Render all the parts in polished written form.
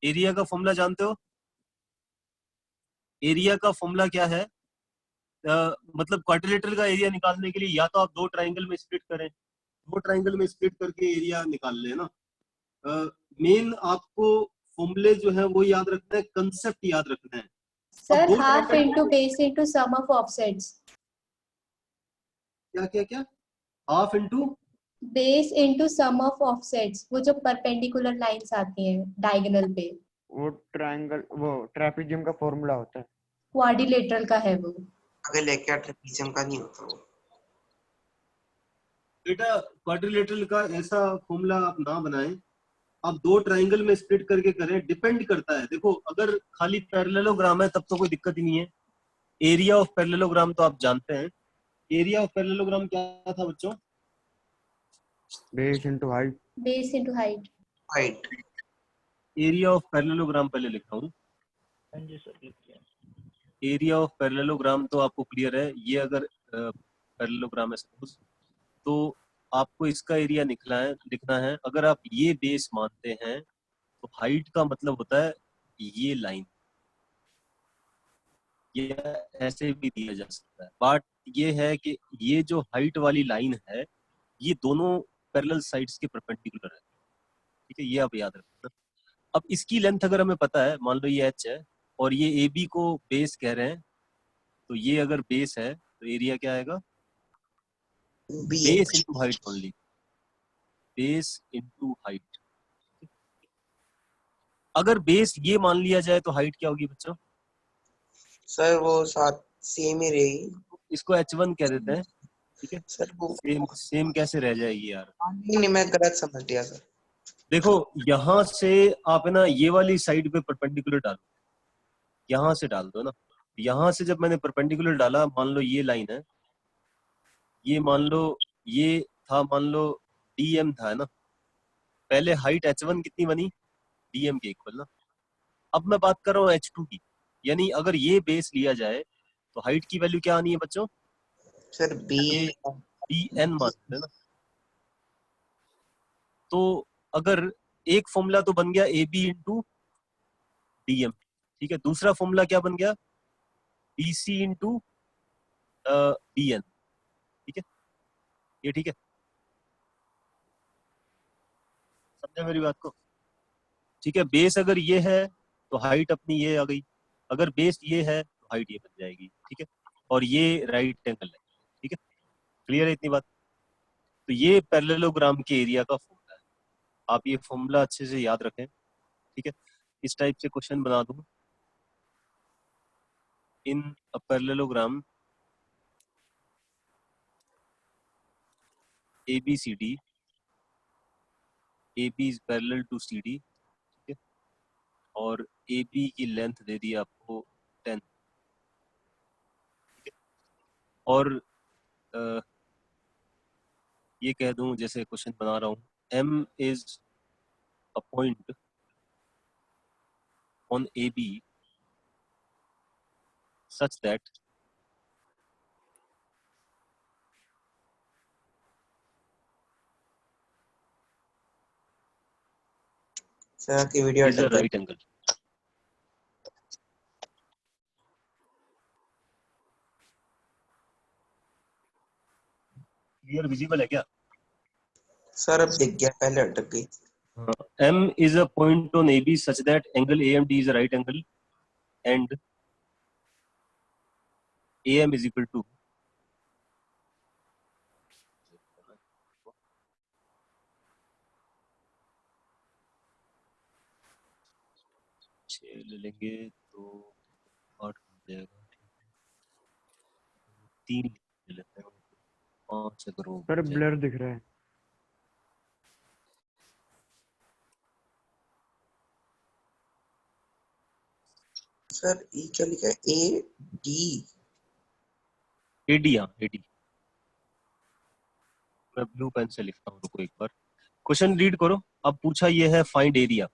Area का formula जानते हो? एरिया का फॉर्मूला क्या है? मतलब क्वाड्रिलेटरल का एरिया निकालने के लिए या तो आप दो ट्राइंगल में स्प्लिट करें, दो ट्राइंगल में स्प्लिट करके एरिया निकाल लें ना। मेन आपको फॉर्मूले जो है वो याद रखना है, कंसेप्ट याद रखना है। अब सर दो half triangle into base into sum of offsets. क्या क्या क्या? Half into base into sum of offsets, वो जो परपेंडिकुलर लाइंस आती हैं डायगोनल पे। वो ट्रायंगल, वो ट्रेपेजियम का फॉर्मूला होता है। क्वाड्रिलेटरल का है वो। आगे लेके ट्रेपेजियम का नहीं होता वो। बेटा क्वाड्रिलेटरल का ऐसा फॉर्मूला आप ना बनाएं, आप दो ट्राइंगल में स्प्लिट करके करें। डिपेंड करता है, देखो अगर खाली पैरेललोग्राम है तब तो कोई दिक्कत ही नहीं है। एरिया ऑफ पैरेललोग्राम तो आप जानते हैं। एरिया ऑफ पैरेललोग्राम क्या था बच्चों? Base into height. Base into height. Height. Area of parallelogram पहले लिखता हूँ। एरिया ऑफ पैरेललोग्राम तो आपको क्लियर है, ये अगर पैरेललोग्राम है सपोज, तो आपको इसका एरिया लिखना है। अगर आप ये बेस मानते हैं तो हाइट का मतलब होता है ये लाइन, ये ऐसे भी दिया जा सकता है। बट ये है कि ये जो हाइट वाली लाइन है ये दोनों पैरेलल साइड्स के परपेंडिकुलर है, ठीक है, ये आप याद रखना। अब इसकी लेंथ अगर हमें पता है, मान लो ये h है और ये AB को बेस कह रहे हैं, तो ये अगर बेस है तो एरिया क्या आएगा? Base into height only, base into height. अगर बेस ये मान लिया जाए तो हाइट क्या होगी बच्चों? सर वो साथ सेम ही रहेगी। इसको H1 कह देते हैं, ठीक है। सर वो सेम कैसे रह जाएगी यार? नहीं, मैं गलत समझ गया सर। देखो यहां से आप है ना ये वाली साइड पे परपेंडिकुलर डालो, यहां से डाल दो ना। यहां से जब मैंने परपेंडिकुलर डाला, मान लो ये लाइन है, ये मान लो ये था, मान लो DM था है ना। पहले हाइट H1 कितनी बनी? DM के इक्वल ना। अब मैं बात कर रहा हूँ H2 की, यानी अगर ये बेस लिया जाए तो हाइट की वैल्यू क्या आनी है बच्चों? सर बी ये BN मानते हैं ना। तो अगर एक फॉर्मूला तो बन गया AB इंटू DM, ठीक है। दूसरा फॉर्मूला क्या बन गया? BC इंटू BN, ठीक है। ये ठीक है, समझा मेरी बात को? ठीक है, बेस अगर ये है तो हाइट अपनी ये आ गई, अगर बेस ये है तो हाइट ये बन जाएगी, ठीक है। और ये राइट एंगल है, ठीक है। क्लियर है इतनी बात? तो ये पैरेललोग्राम के एरिया का फॉर्मूला है, आप ये फॉर्मूला अच्छे से याद रखें, ठीक है। इस टाइप से क्वेश्चन बना दूं in a parallelogram ABCD, AB is parallel to CD, ठीक है। और AB की लेंथ दे दी आपको 10, ठीक है। और ये कह दूं जैसे क्वेश्चन बना रहा हूँ, M is a point on AB such that sir की वीडियो is a अटक गई। right angle। क्लियर विजिबल है क्या? सर अब दिख गया, पहले अटक गई। M is a point on AB such that angle AMD is a right angle and AM is equal to छः ले लेंगे तो 8 हो जाएगा, ठीक है। 3 ले लेते हैं, 5 अगर वो सर बन जाए। ब्लर दिख रहा है। सर ई क्या लिखा है? AD। AD, हाँ AD। मैं ब्लू पेन से लिखता हूँ, रुको एक बार। क्वेश्चन रीड करो। अब पूछा ये है फाइंड एरिया।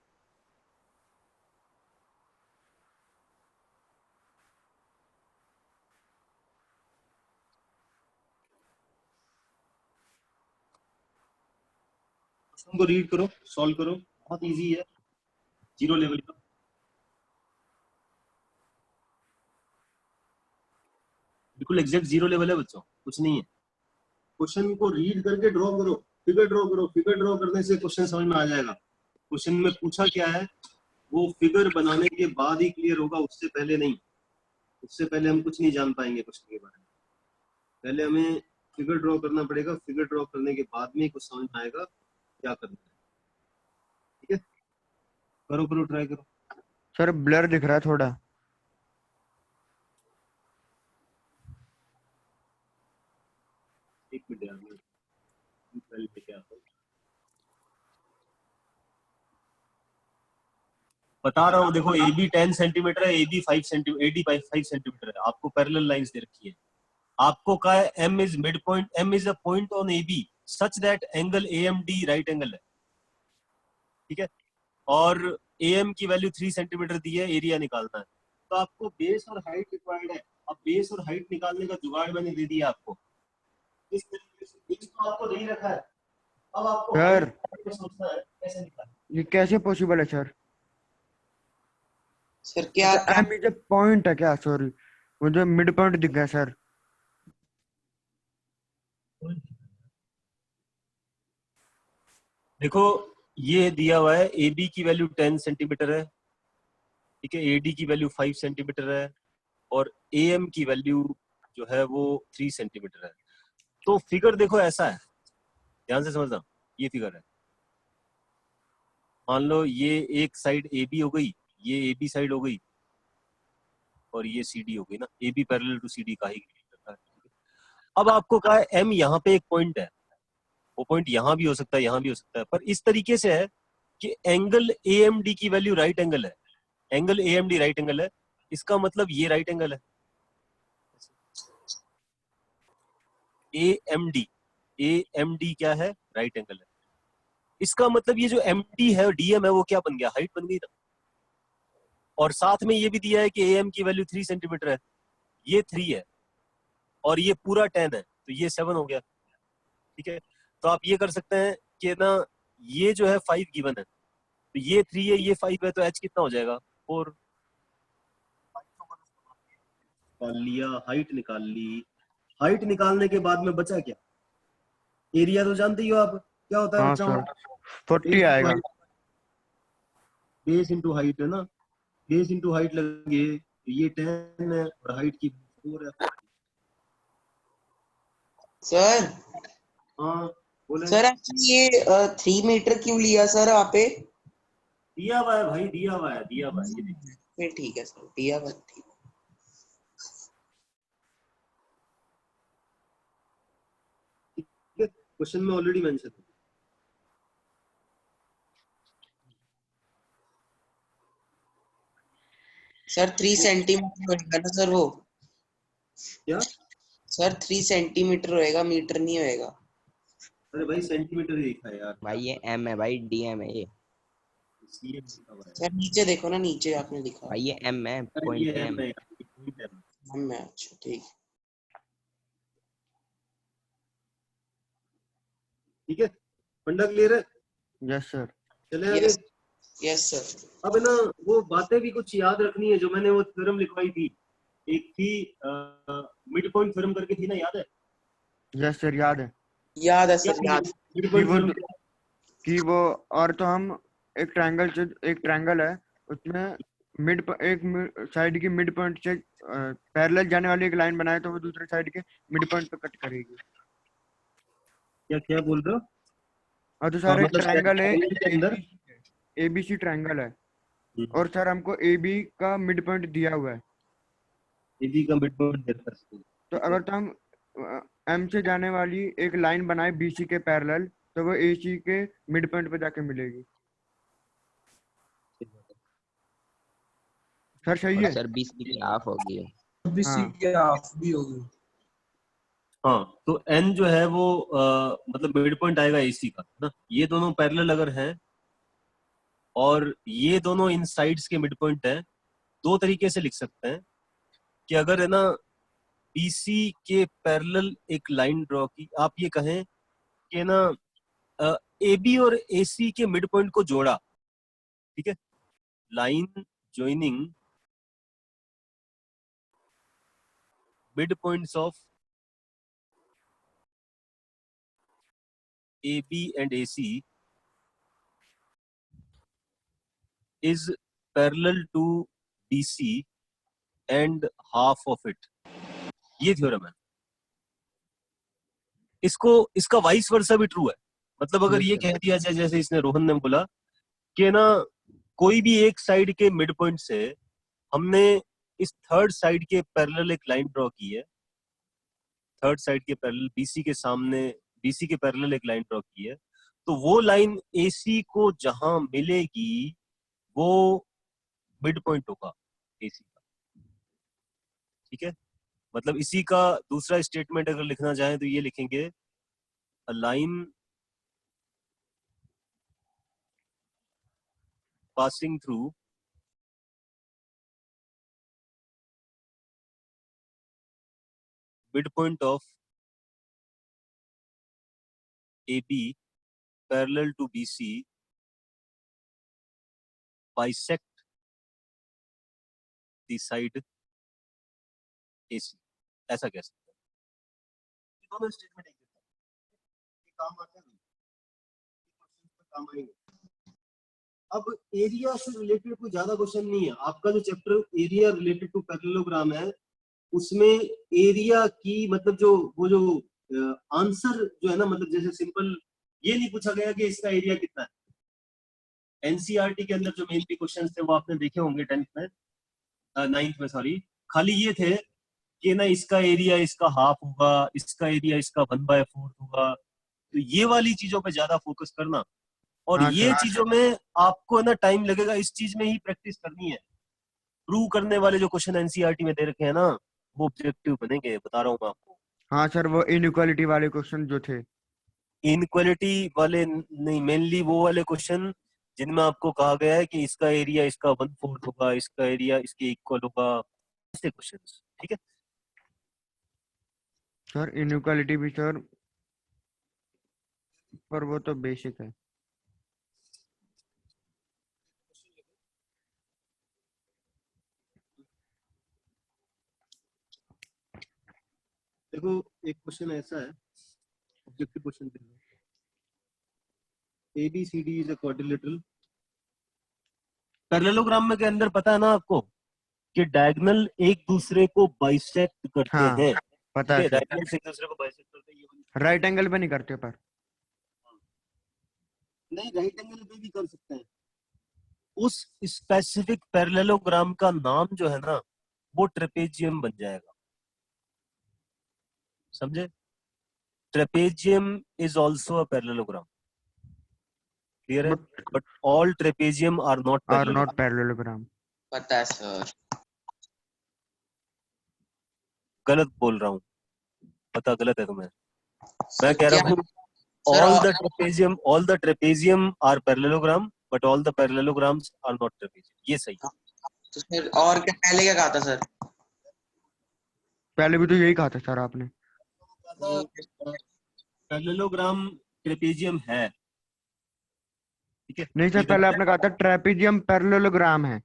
क्वेश्चन को रीड करो, सॉल्व करो, बहुत इजी है। जीरो लेवल का। बिल्कुल एग्जैक्ट जीरो लेवल है बच्चों, कुछ नहीं है। क्वेश्चन को रीड करके ड्रॉ करो, फिगर ड्रॉ करो, फिगर ड्रॉ करने से क्वेश्चन समझ में आ जाएगा। क्वेश्चन में पूछा क्या है वो फिगर बनाने के बाद ही क्लियर होगा, उससे पहले नहीं। उससे पहले हम कुछ नहीं जान पाएंगे क्वेश्चन के बारे में। पहले हमें फिगर ड्रॉ करना पड़ेगा, फिगर ड्रॉ करने के बाद में कुछ समझ में आएगा क्या करना है। ठीक है, करो करो, ट्राई करो। सर ब्लर दिख रहा है थोड़ा। एक मिनट यार, मैं पहले लेके आता हूँ। बता रहा हूँ, देखो ए बी 10 सेंटीमीटर है, ए बी 5 सेंटीमीटर है। आपको पैरेलल लाइंस दे रखी है। आपको कहा है M is mid point, M is a point on A B such that angle A M D right angle है। ठीक है, और ए एम की वैल्यू 3 सेंटीमीटर दी है, एरिया निकालना है। तो आपको बेस और हाइट रिक्वायर्ड है। अब बेस और हाइट निकालने का जुगाड़ मैंने दे दिया आपको। इस तरीके से बेस तो आपको दे ही रखा है, अब आपको सर height सोचना है कैसे निकालना। ये कैसे पॉसिबल है सर? सर क्या एम इज ए पॉइंट है क्या? सॉरी, मुझे मिड पॉइंट दिख गया सर। देखो ये दिया हुआ है, ए बी की वैल्यू 10 सेंटीमीटर है, ठीक है, ए डी की वैल्यू 5 सेंटीमीटर है, और ए एम की वैल्यू जो है वो 3 सेंटीमीटर है। तो फिगर देखो ऐसा है, ध्यान से समझना, ये फिगर है। मान लो ये एक साइड ए बी हो गई, ये ए बी साइड हो गई, और ये सी डी हो गई ना, A B parallel to C D का ही करता है। अब आपको कहा है एम यहाँ पे एक पॉइंट है, वो पॉइंट यहाँ भी हो सकता है, यहाँ भी हो सकता है, पर इस तरीके से है कि एंगल ए एम डी की वैल्यू राइट एंगल है। Angle A M D right angle है, इसका मतलब ये राइट एंगल है। ए एम डी क्या है? राइट एंगल है। इसका मतलब ये जो एम डी है, डी एम है, वो क्या बन गया? हाइट बन गई ना। और साथ में ये भी दिया है कि ए एम की वैल्यू 3 सेंटीमीटर है, ये 3 है, और ये पूरा 10 है, तो ये 7 हो गया। ठीक है, तो आप ये कर सकते हैं कि ना, ये जो है 5 गिवन है, तो ये 3 है, ये 5 है, तो एच कितना हो जाएगा? 4। निकाल लिया, हाइट निकाल ली। हाइट निकालने के बाद में बचा क्या? एरिया तो जानते ही हो आप, क्या होता है हाँ बच्चा? सर 40 आएगा। बेस इंटू हाइट है ना, बेस इंटू हाइट लगे, तो ये 10 है और हाइट की 4 है। सर हाँ बोले। सर एक्चुअली ये 3 मीटर क्यों लिया सर आपे? दिया हुआ है भाई, दिया हुआ है, दिया हुआ है, ये देखिए। फिर ठीक है सर, दिया हुआ है, ठीक। क्वेश्चन में ऑलरेडी मेंशन है। सर 3 सेंटीमीटर होगा ना सर वो? क्या? सर 3 सेंटीमीटर होएगा, मीटर नहीं होएगा। अरे भाई सेंटीमीटर ही लिखा है यार। भाई ये एम है भाई, डीएम है ये। CM लिखा हुआ है। सर नीचे देखो ना, नीचे आपने लिखा भाई ये एम है, अरे पॉइंट ये एम। M है, ये point है। हम में। अच्छा ठीक। ठीक है, फंडा क्लियर है? Yes sir. चले आगे। Yes yes sir. अब है ना, वो बातें भी कुछ याद रखनी है जो मैंने वो थ्योरम लिखवाई थी। एक थी मिड पॉइंट थ्योरम करके थी ना, याद है? यस सर याद है याद है सर, याद। मिड कि पॉइंट वो थ्योरम। कि वो और तो हम एक ट्रायंगल है, उसमें एक साइड की मिड पॉइंट से पैरेलल जाने वाली एक लाइन बनाए तो वो दूसरे साइड के मिड पॉइंट पे कट करेगी। क्या क्या बोल रहे हो? और तो सर एक मतलब ट्रायंगल है, triangle के अंदर एबीसी ट्रायंगल है, और सर हमको एबी का मिड पॉइंट दिया हुआ है। AB का मिड पॉइंट देता है। तो अगर तो हम एम से जाने वाली एक लाइन बनाए बीसी के पैरेलल, तो वो एसी के मिड पॉइंट पे जाके मिलेगी। सर सही और है? सर 20 की हाफ होगी। हाँ। हाँ, तो N जो है वो मतलब मिड पॉइंट आएगा AC का ना। ये दोनों पैरेलल अगर हैं और ये दोनों इन साइड्स के मिड पॉइंट हैं, दो तरीके से लिख सकते हैं कि अगर है ना BC के पैरेलल एक लाइन ड्रॉ की, आप ये कहें कि ना AB और AC के मिड पॉइंट को जोड़ा, ठीक है, line joining midpoints of AB and AC is parallel to BC and half of it. ये थ्योरम है. इसका वाइस वर्सा भी ट्रू है. मतलब अगर Yes, ये sir. कह दिया जाए जैसे इसने रोहन ने बोला कि ना कोई भी एक साइड के मिड पॉइंट से हमने इस थर्ड साइड के पैरेलल एक लाइन ड्रॉ की है, थर्ड साइड के पैरेलल बीसी के सामने बीसी के पैरेलल एक लाइन ड्रॉ की है, तो वो लाइन एसी को जहां मिलेगी वो मिड पॉइंट होगा एसी का. ठीक है. मतलब इसी का दूसरा स्टेटमेंट अगर लिखना चाहें तो ये लिखेंगे a line passing through midpoint of AB parallel to BC bisect the side AC. ऐसा कह सकते हैं. दोनों स्टेटमेंट एक जैसा है. ये काम आते हैं, क्वेश्चन पे काम आएंगे. अब एरिया से रिलेटेड कोई ज्यादा क्वेश्चन नहीं है. आपका जो chapter area related to parallelogram है उसमें एरिया की मतलब जो वो जो आंसर जो है ना, मतलब जैसे सिंपल ये नहीं पूछा गया कि इसका एरिया कितना है. एनसीईआरटी के अंदर जो मेन भी क्वेश्चन थे वो आपने देखे होंगे 10th में, 9th में सॉरी. खाली ये थे कि ना इसका एरिया इसका हाफ होगा, इसका एरिया इसका 1/4 होगा. तो ये वाली चीजों पे ज्यादा फोकस करना, और हाँ, ये सर. चीजों में आपको ना टाइम लगेगा. इस चीज में ही प्रैक्टिस करनी है. प्रूव करने वाले जो क्वेश्चन एनसीईआरटी में दे रखे हैं ना वो ऑब्जेक्टिव बनेंगे, बता रहा हूँ मैं आपको. हाँ सर, वो इनइक्वालिटी वाले क्वेश्चन जो थे. इनक्वालिटी वाले नहीं, मेनली वो वाले क्वेश्चन जिनमें आपको कहा गया है कि इसका एरिया इसका 1/4 होगा, इसका एरिया इसके इक्वल होगा, ऐसे क्वेश्चंस. ठीक है. सर इनइक्वालिटी भी सर, पर वो तो बेसिक है. देखो एक क्वेश्चन ऐसा है, ऑब्जेक्टिव क्वेश्चन दे रहा हूं. ABCD is a quadrilateral. Parallelogram में के अंदर पता है ना आपको कि डायगोनल एक दूसरे को बाइसेक्ट करते हाँ, हैं. पता ठीक है है, सर. डायगोनल एक दूसरे को बाइसेक्ट करते हैं. ये वाली राइट एंगल पे नहीं करते पर. नहीं, राइट एंगल पे भी कर सकते हैं. उस स्पेसिफिक पैरेललोग्राम का नाम जो है ना वो ट्रेपेजियम बन जाएगा. समझे? Trapezium is also a parallelogram. Clear है? But all trapezium are not are not parallelogram. पता है सर. गलत बोल रहा हूँ, पता गलत है तुम्हें. मैं सर कह क्या रहा हूँ sir all the trapezium are parallelogram but all the parallelograms are not trapezium. ये सही. तो सर और क्या पहले क्या कहा था सर? पहले भी तो यही कहा था सर आपने. पैरेललोग्राम ट्रेपेजियम है. ठीक है. नहीं सर, पहले आपने कहा था ट्रेपेजियम पैरेललोग्राम है,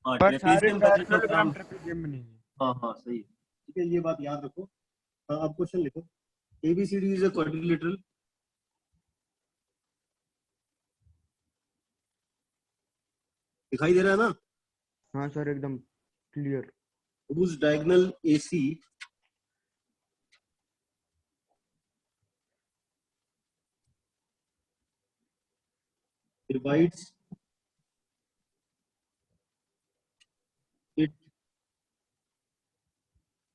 हाँ, पर सारे ट्रेपेजियम पैरेललोग्राम पैरेललोग्राम. ट्रेपेजियम में नहीं है. हाँ हाँ सही है. ठीक है, ये बात याद रखो. हाँ, अब क्वेश्चन लिखो. ABCD is a quadrilateral. दिखाई दे रहा है ना? हाँ सर, एकदम clear. whose diagonal AC divides it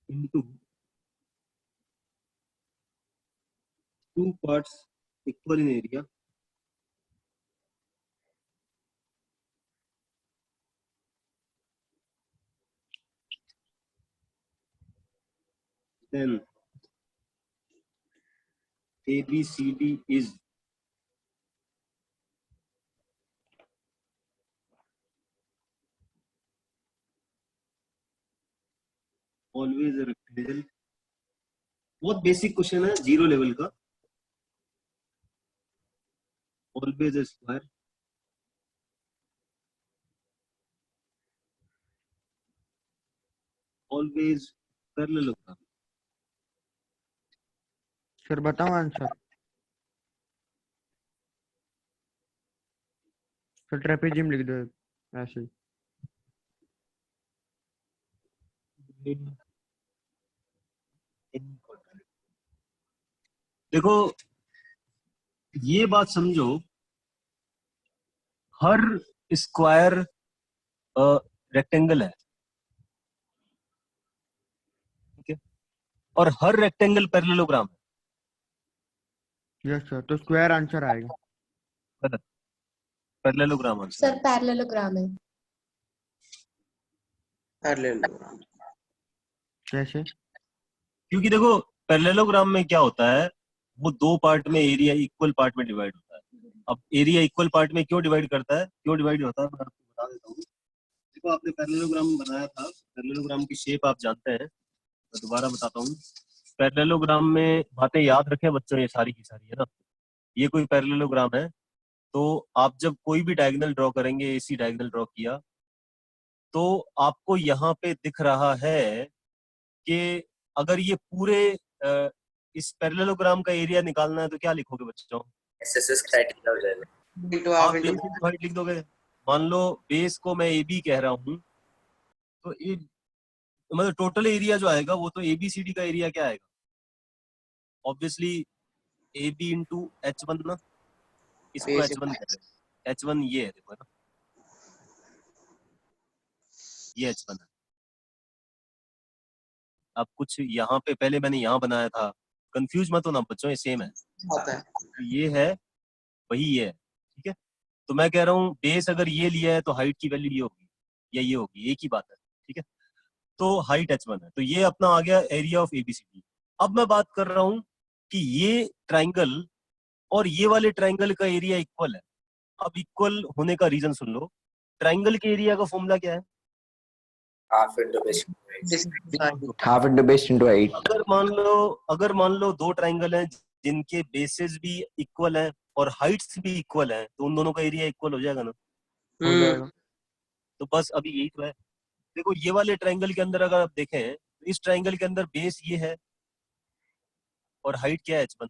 into two parts equal in area. Then ABCD is always a rectangle. बहुत बेसिक क्वेश्चन है, 0 लेवल का. Always a square. Always parallelogram. Sir बताओ आंसर। सर ट्रेपेजियम लिख दो ऐसे ही। देखो ये बात समझो, हर स्क्वायर रेक्टेंगल है, ठीक है, और हर रेक्टेंगल पैरेललोग्राम है। यस सर, तो स्क्वायर आंसर आएगा। गलत, पैरेललोग्राम आंसर। सर पैरेललोग्राम है। पैरेललोग्राम। कैसे? क्योंकि देखो पैरेललोग्राम में क्या होता है, वो दो पार्ट में एरिया इक्वल पार्ट में डिवाइड होता है। अब एरिया इक्वल पार्ट में क्यों डिवाइड करता है, क्यों डिवाइड होता है, मैं आपको बता देता हूँ। देखो आपने पैरेललोग्राम बनाया था, पैरेललोग्राम की शेप आप जानते हैं, मैं दोबारा बताता हूँ। पैरेललोग्राम में बातें याद रखें बच्चों, ये सारी की सारी है ना। ये कोई पैरेललोग्राम है, तो आप जब कोई भी डायगोनल ड्रॉ करेंगे, ऐसी डायगोनल ड्रॉ किया, तो आपको यहाँ पे दिख रहा है कि अगर ये पूरे इस पैरेललोग्राम का एरिया निकालना है तो क्या लिखोगे बच्चों? एसएसएस क्राइटेरिया हो जाएगा। इंटू आप half base into into height लिख दोगे। मान लो बेस को मैं ए बी कह रहा हूँ, तो मतलब टोटल एरिया जो आएगा वो तो ABCD का एरिया क्या आएगा? ऑब्वियसली AB इंटू H1 ना, इसको Base H1 कह रहे हैं। H1 ये है, देखो ना, ये H1 है। अब कुछ यहाँ पे पहले मैंने यहाँ बनाया था, कंफ्यूज मत होना बच्चों, ये सेम है। आता है। ये है वही ये है, ठीक है। तो मैं कह रहा हूँ बेस अगर ये लिया है तो हाइट की वैल्यू ये होगी या ये होगी, एक ही बात है, ठीक है। तो हाइट H1 है, तो ये अपना आ गया एरिया ऑफ ABCD। अब मैं बात कर रहा हूँ कि ये ट्राइंगल और ये वाले ट्राइंगल का एरिया इक्वल है। अब इक्वल होने का रीजन सुन लो, ट्राइंगल के एरिया का फॉर्मूला क्या है? Half into base half into base into 8। अगर मान लो दो ट्राइंगल हैं जिनके बेसिस भी इक्वल हैं और हाइट्स भी इक्वल हैं, तो उन दोनों का एरिया इक्वल हो जाएगा ना। हो जाएगा। तो बस अभी यही तो है। देखो ये वाले ट्राइंगल के अंदर अगर आप देखें, तो इस ट्राइंगल के अंदर बेस ये है और हाइट क्या है H1,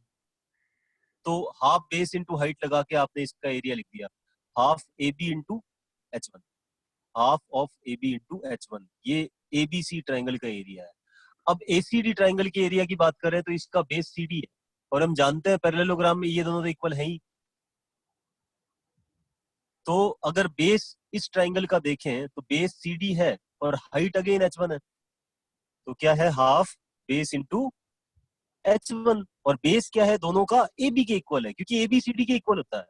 तो हाफ बेस इंटू हाइट लगा के आपने इसका एरिया लिख दिया, half AB into H1, half of AB into H1, ये ABC ट्राइंगल का एरिया है। अब ACD ट्राइंगल के एरिया की बात करें तो इसका बेस CD है, और हम जानते हैं पैरेललोग्राम में ये दोनों तो इक्वल है ही। तो अगर बेस इस ट्राइंगल का देखें तो बेस CD है और हाइट अगेन H1 है, तो क्या है, हाफ बेस इंटू H1, और बेस क्या है, दोनों का AB के इक्वल है, क्योंकि ABCD के इक्वल होता है।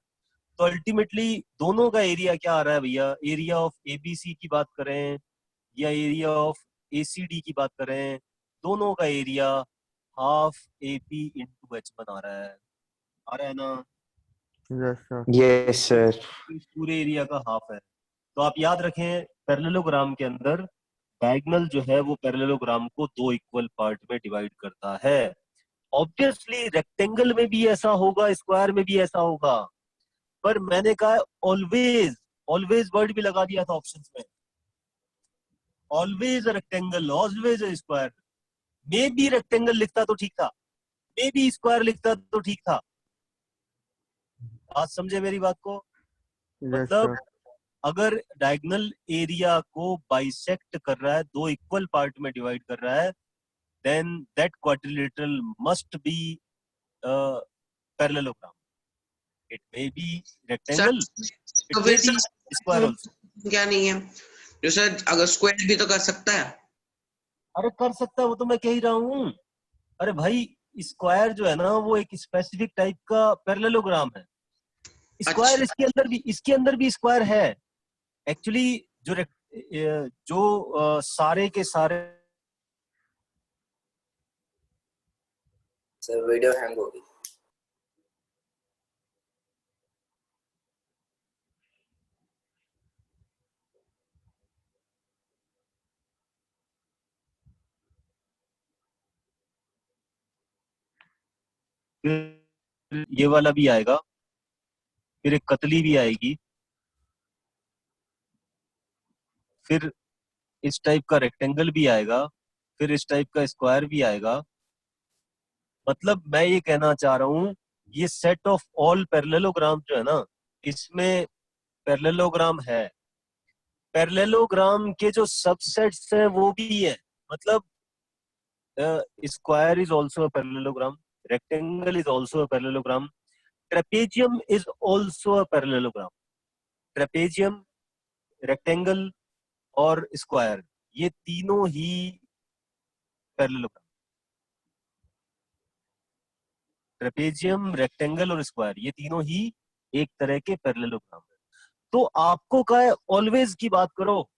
तो अल्टीमेटली दोनों का एरिया क्या आ रहा है भैया, एरिया ऑफ ABC की बात करें या एरिया ऑफ ACD की बात करें, दोनों का area half AB into H1 आ रहा है ना। Yes sir. Yes sir. इस पूरे एरिया का हाफ है। तो आप याद रखें पैरेललोग्राम के अंदर डायगोनल जो है वो पैरेललोग्राम को दो इक्वल पार्ट में डिवाइड करता है। ऑब्वियसली रेक्टेंगल में भी ऐसा होगा, स्क्वायर में भी ऐसा होगा, पर मैंने कहा ऑलवेज, ऑलवेज वर्ड भी लगा दिया था ऑप्शंस में, always rectangle, always square. May be rectangle लिखता तो ठीक था, मे बी स्क्वायर लिखता तो ठीक था। आज समझे मेरी बात को? यस मतलब सर। अगर डायगोनल एरिया को बाइसेक्ट कर रहा है, दो इक्वल पार्ट में डिवाइड कर रहा है, then that quadrilateral must be parallelogram. It may be rectangle, it तो मे फिर बी स्क्वायर आल्सो। क्या नहीं है जो सर, अगर स्क्वायर भी तो कर सकता है। अरे कर सकता है, वो तो मैं कह ही रहा हूँ। अरे भाई स्क्वायर जो है ना वो एक स्पेसिफिक टाइप का पैरेललोग्राम है। स्क्वायर अच्छा। इसके अंदर भी स्क्वायर है एक्चुअली। जो सारे के सारे सर वीडियो हैंग होगी। ये वाला भी आएगा, फिर एक कतली भी आएगी, फिर इस टाइप का रेक्टेंगल भी आएगा, फिर इस टाइप का स्क्वायर भी आएगा। मतलब मैं ये कहना चाह रहा हूँ ये सेट ऑफ ऑल पैरेललोग्राम जो है ना, इसमें पैरेललोग्राम है, पैरेललोग्राम के जो सबसेट्स हैं वो भी है। मतलब square is also a parallelogram, rectangle is also a parallelogram, trapezium is also a parallelogram. Trapezium, rectangle और स्क्वायर, ये तीनों ही पैरेललोग्राम। ट्रेपेजियम, रेक्टेंगल और स्क्वायर, ये तीनों ही एक तरह के पैरेललोग्राम है। तो आपको क्या है, ऑलवेज की बात करो,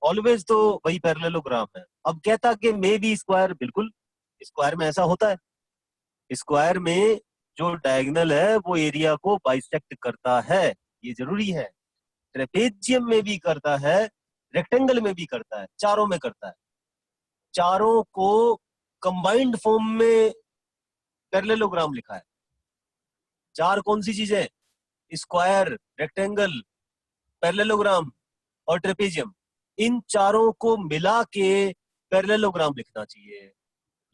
ऑलवेज तो वही पैरेललोग्राम है। अब कहता कि मे बी स्क्वायर, बिल्कुल स्क्वायर में ऐसा होता है, स्क्वायर में जो डायगोनल है वो एरिया को बाइसेक्ट करता है, ये जरूरी है। ट्रेपेजियम में भी करता है, रेक्टेंगल में भी करता है, चारों में करता है। चारों को कंबाइंड फॉर्म में पैरेललोग्राम लिखा है। चार कौन सी चीजें? स्क्वायर, रेक्टेंगल, पैरेललोग्राम और ट्रेपेजियम। इन चारों को मिला के पैरेललोग्राम लिखना चाहिए।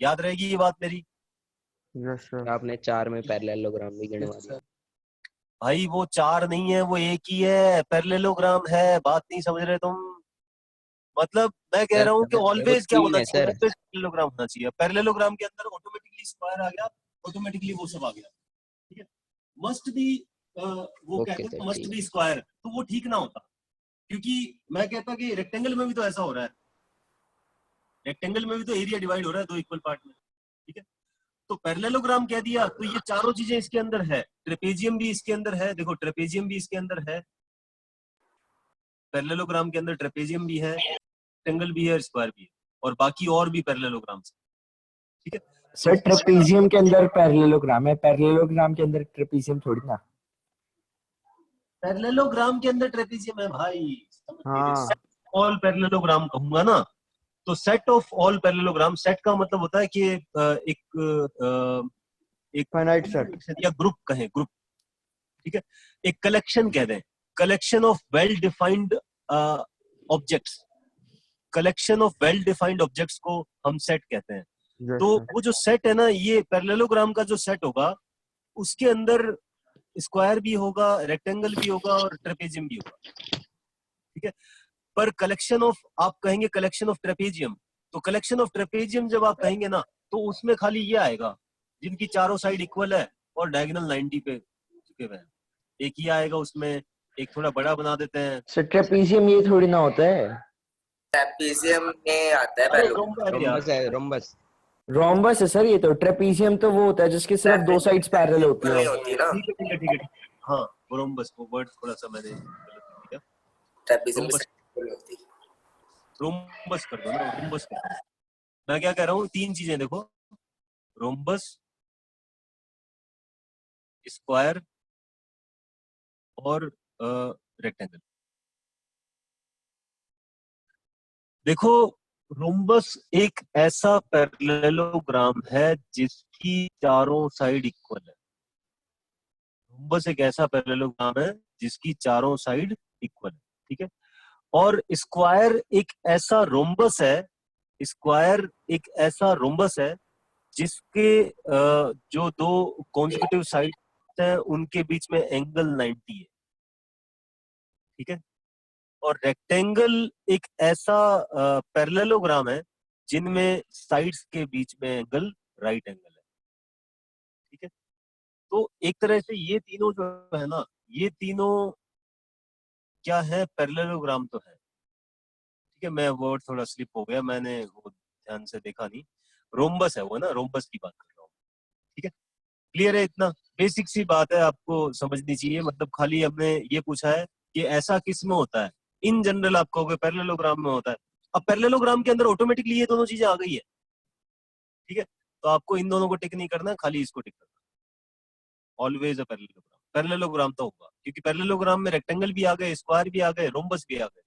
याद रहेगी ये बात मेरी? Yes sir. आपने 4 में पैरेललोग्राम भी गिनवा दिया। भाई वो चार नहीं है, वो एक ही है, पैरेललोग्राम है। बात नहीं समझ रहे तुम? मतलब मैं कह रहा हूँ कि देखो ऑलवेज क्या 3 होना है चाहिए, सर। ऑलवेज पैरेललोग्राम होना चाहिए। पैरेललोग्राम के अंदर ऑटोमेटिकली स्क्वायर आ गया, ऑटोमेटिकली वो सब आ गया, ठीक है। मस्ट बी, वो ओके कहते सर, हैं मस्ट ठीक बी स्क्वायर, तो वो ठीक ना होता। क्योंकि मैं कहता कि रेक्टेंगल में भी तो ऐसा हो रहा है, रेक्टेंगल में भी तो एरिया डिवाइड हो रहा है दो इक्वल पार्ट में, ठीक है। तो पैरेललोग्राम कह दिया तो ये चारों चीजें इसके अंदर है। ट्रेपेजियम भी इसके अंदर है, देखो ट्रेपेजियम भी इसके अंदर है, पैरेललोग्राम के अंदर ट्रेपेजियम भी है, रेक्टेंगल भी है, स्क्वायर भी है, और बाकी और भी पैरेललोग्राम, ठीक है। सर ट्रेपेजियम के अंदर पैरेललोग्राम है, पैरेललोग्राम के अंदर ट्रेपेजियम थोड़ी ना। पैरेललोग्राम के अंदर ट्रेपेजियम है भाई, हाँ ऑल पैरेललोग्राम कहूंगा ना, तो set of all parallelogram, set का मतलब होता है कि एक फाइनाइट सेट। या ग्रुप कहें, ग्रुप, ठीक है। एक कलेक्शन कह दें, collection of well defined objects, collection of well defined objects को हम सेट कहते हैं। यस तो सर। वो जो सेट है ना, ये पैरेललोग्राम का जो सेट होगा उसके अंदर स्क्वायर भी होगा, रेक्टेंगल भी होगा और ट्रेपेजियम भी होगा, ठीक है। पर कलेक्शन ऑफ, आप कहेंगे कलेक्शन ऑफ ट्रेपेजियम, तो कलेक्शन ऑफ ट्रेपेजियम जब आप कहेंगे ना, तो उसमें खाली ये आएगा जिनकी चारों साइड इक्वल है और डायगोनल 90 पे झुके हुए हैं, एक ही आएगा उसमें। एक थोड़ा बड़ा बना देते हैं। सर ट्रेपेजियम ये थोड़ी ना होता है। ट्रेपेजियम में आता है अरे पैरेललोग्राम। रोम्बस यार, रोम्बस है, रोम्बस। रोम्बस है सर ये तो। ट्रेपेजियम तो वो होता है जिसकी सिर्फ दो साइड्स पैरेलल होती नहीं हैं। होती ना, ठीक है ठीक है ठीक है ठीक है। हाँ वो रोम्बस, वो वर्ड थोड़ा सा मैंने गलत लिख दिया। ट्रेपेजियम में रोम्बस, नहीं होती। रोम्बस कर दो ना, रोम्बस कर दो। मैं क्या कह रहा हूँ, तीन चीजें देखो, रोम्बस, स्क्वायर और रेक्टेंगल। देखो रोम्बस एक ऐसा पैरेललोग्राम है जिसकी चारों साइड इक्वल है। रोम्बस एक ऐसा पैरेललोग्राम है जिसकी चारों साइड इक्वल है, ठीक है। और स्क्वायर एक ऐसा रोम्बस है, स्क्वायर एक ऐसा रोम्बस है जिसके जो दो कॉन्सेक्यूटिव साइड हैं उनके बीच में एंगल 90 है, ठीक है। और रेक्टेंगल एक ऐसा पैरेललोग्राम है जिनमें साइड्स के बीच में एंगल राइट एंगल है, ठीक है। तो एक तरह से ये तीनों जो है ना, ये तीनों क्या है, पैरेललोग्राम तो है, ठीक है। मैं वर्ड थोड़ा स्लिप हो गया, मैंने वो ध्यान से देखा नहीं। रोम्बस है वो ना, रोम्बस की बात कर रहा हूँ, ठीक है। क्लियर है? इतना बेसिक सी बात है, आपको समझनी चाहिए। मतलब खाली हमने ये पूछा है कि ऐसा किस में होता है, इन जनरल आप कहोगे पैरेललोग्राम में होता है। अब पैरेललोग्राम के अंदर ऑटोमेटिकली ये दोनों चीजें आ गई है, ठीक है। तो आपको इन दोनों को टिक नहीं करना, खाली इसको टिक करना। ऑलवेज अ पैरेललोग्राम, पैरेललोग्राम तो होगा, क्योंकि पैरेललोग्राम में रेक्टेंगल भी आ गए, स्क्वायर भी आ गए, रोम्बस भी आ गए,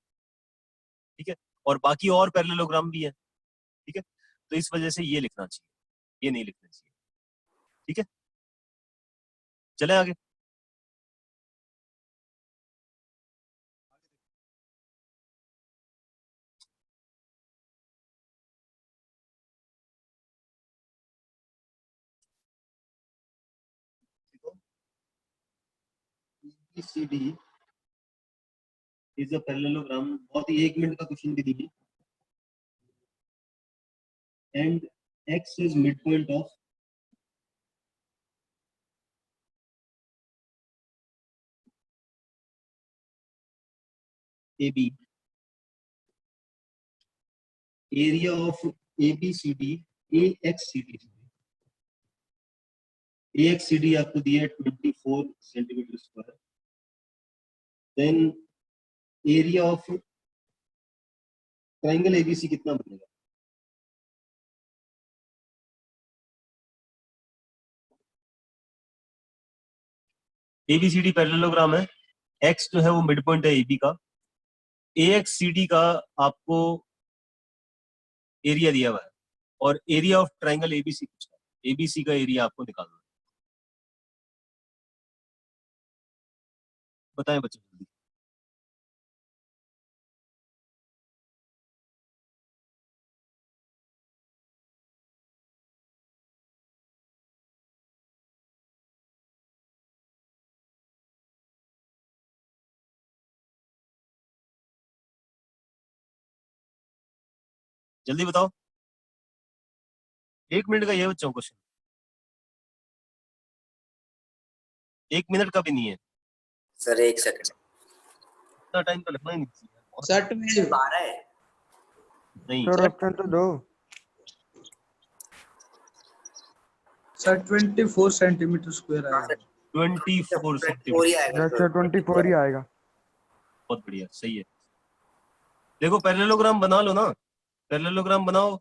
ठीक है। और बाकी और पैरेललोग्राम भी है, ठीक है। तो इस वजह से ये लिखना चाहिए, ये नहीं लिखना चाहिए, ठीक है। चले आगे। ABCD is a parallelogram. बहुत ही 1 मिनट का क्वेश्चन भी दीजिए. And X is midpoint of AB. Area of ABCD, AXCD. AXCD आपको दिया है 24 centimetre square. Then area of triangle ABC कितना बनेगा? ABCD पैरेललोग्राम है. X जो है वो मिड पॉइंट है AB का. AXCD का आपको एरिया दिया हुआ है और एरिया ऑफ ट्राइंगल ABC पूछा है. ABC का एरिया आपको निकालना है. बताएं बच्चों जल्दी. जल्दी बताओ. 1 मिनट का ये बच्चों क्वेश्चन. 1 मिनट का भी नहीं है. Sir 1 second. इतना टाइम तो लगना ही नहीं चाहिए. सेट में 12 है. नहीं सर ऑप्शन तो दो. सर 24 सेंटीमीटर स्क्वायर आएगा. 24 सेंटीमीटर. 4 ही आएगा. सर 24 ही आएगा. बहुत बढ़िया, सही है. देखो पैरेललोग्राम बना लो ना. पैरेललोग्राम बनाओ.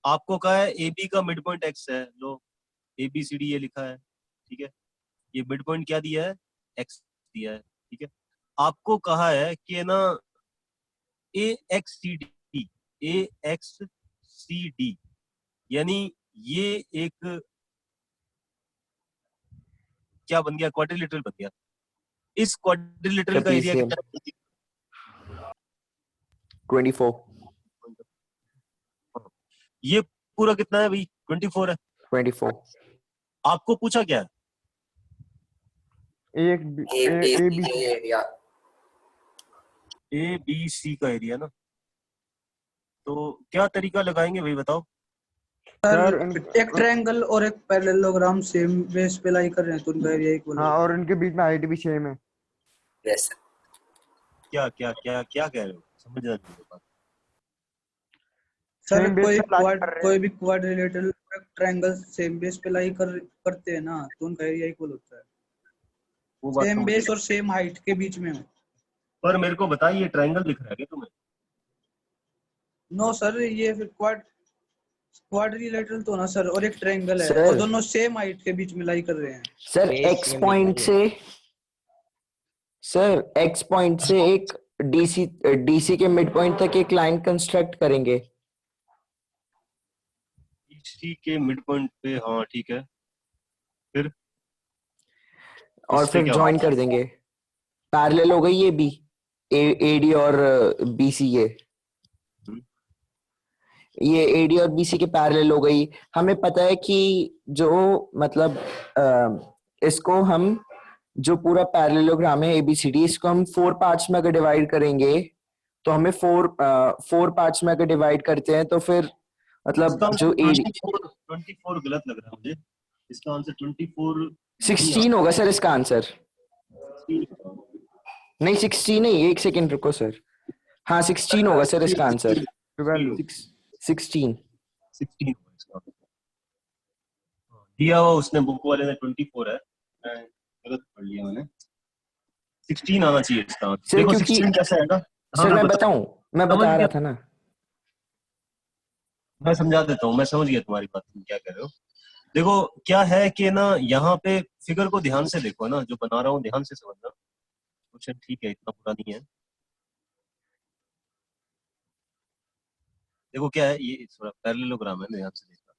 आपको कहा है AB का मिड पॉइंट X है. लो ABCD ये लिखा है. ठीक है. ये मिड पॉइंट क्या दिया है? X दिया है. ठीक है. आपको कहा है कि ना AXCD यानी ये एक क्या बन गया? क्वाड्रिलेटरल बन गया. इस क्वाड्रिलेटरल का एरिया Trapezium. कितना? 24. ये पूरा कितना है भाई? 24 है. 24. आपको पूछा क्या है? AB area. ABC का एरिया ना. तो क्या तरीका लगाएंगे भाई बताओ. सर एक ट्रायंगल और एक पैरेललोग्राम सेम बेस पे लाई कर रहे हैं तो उनका एरिया इक्वल हाँ और उनके बीच में हाइट भी सेम है. Yes sir. क्या क्या क्या क्या कह रहे हो? समझ रहा नहीं बात. सर Same base कोई पे lie कर रहे हैं. कोई भी क्वाड्रिलेटरल ट्रायंगल सेम बेस पे लाई करते हैं ना तो उनका एरिया इक्वल होता है. वो बात सेम समझ बेस गया. और सेम हाइट के बीच में हो. पर मेरे को बताइए ट्रायंगल दिख रहा है क्या तुम्हें? नो सर ये फिर क्वाड्रिलेटरल तो ना सर और एक ट्रायंगल है Sir. और दोनों सेम हाइट के बीच में लाई कर रहे हैं. Sir Base X same point दिखा से सर X पॉइंट से एक DC के मिड पॉइंट तक एक लाइन कंस्ट्रक्ट करेंगे. DC के मिड पॉइंट पे. हाँ ठीक है. फिर और इससे फिर क्या ज्वाइन होगा? कर देंगे. पैरेलल हो गई ये B AD और BC ये AD और BC के पैरेलल हो गई. हमें पता है कि जो मतलब इसको हम जो पूरा पैरेललोग्राम है ABCD इसको हम 4 पार्ट्स में अगर डिवाइड करेंगे तो हमें 4 पार्ट्स में अगर डिवाइड करते हैं तो फिर मतलब इसका जो AD 24 गलत लग रहा है मुझे. इसका आंसर 24 16 होगा सर इसका आंसर. नहीं 16 नहीं. एक सेकेंड रुको सर. हाँ 16 होगा सर इसका आंसर. 16 दिया हुआ उसने बुक वाले ने 24 है. मैं गलत पढ़ लिया मैंने. 16 आना चाहिए इसका आंसर. सर देखो क्योंकि 16 कैसा आएगा? सर मैं बताऊं मैं समझ बता गया. रहा था ना. मैं समझा देता हूँ. मैं समझ गया तुम्हारी बात. तुम क्या कह रहे हो. देखो क्या है कि ना यहाँ पे फिगर को ध्यान से देखो ना. जो बना रहा हूँ ध्यान से समझना. क्वेश्चन ठीक है इतना बुरा नहीं है. देखो क्या है ये थोड़ा पैरेललोग्राम है. ध्यान से देखना.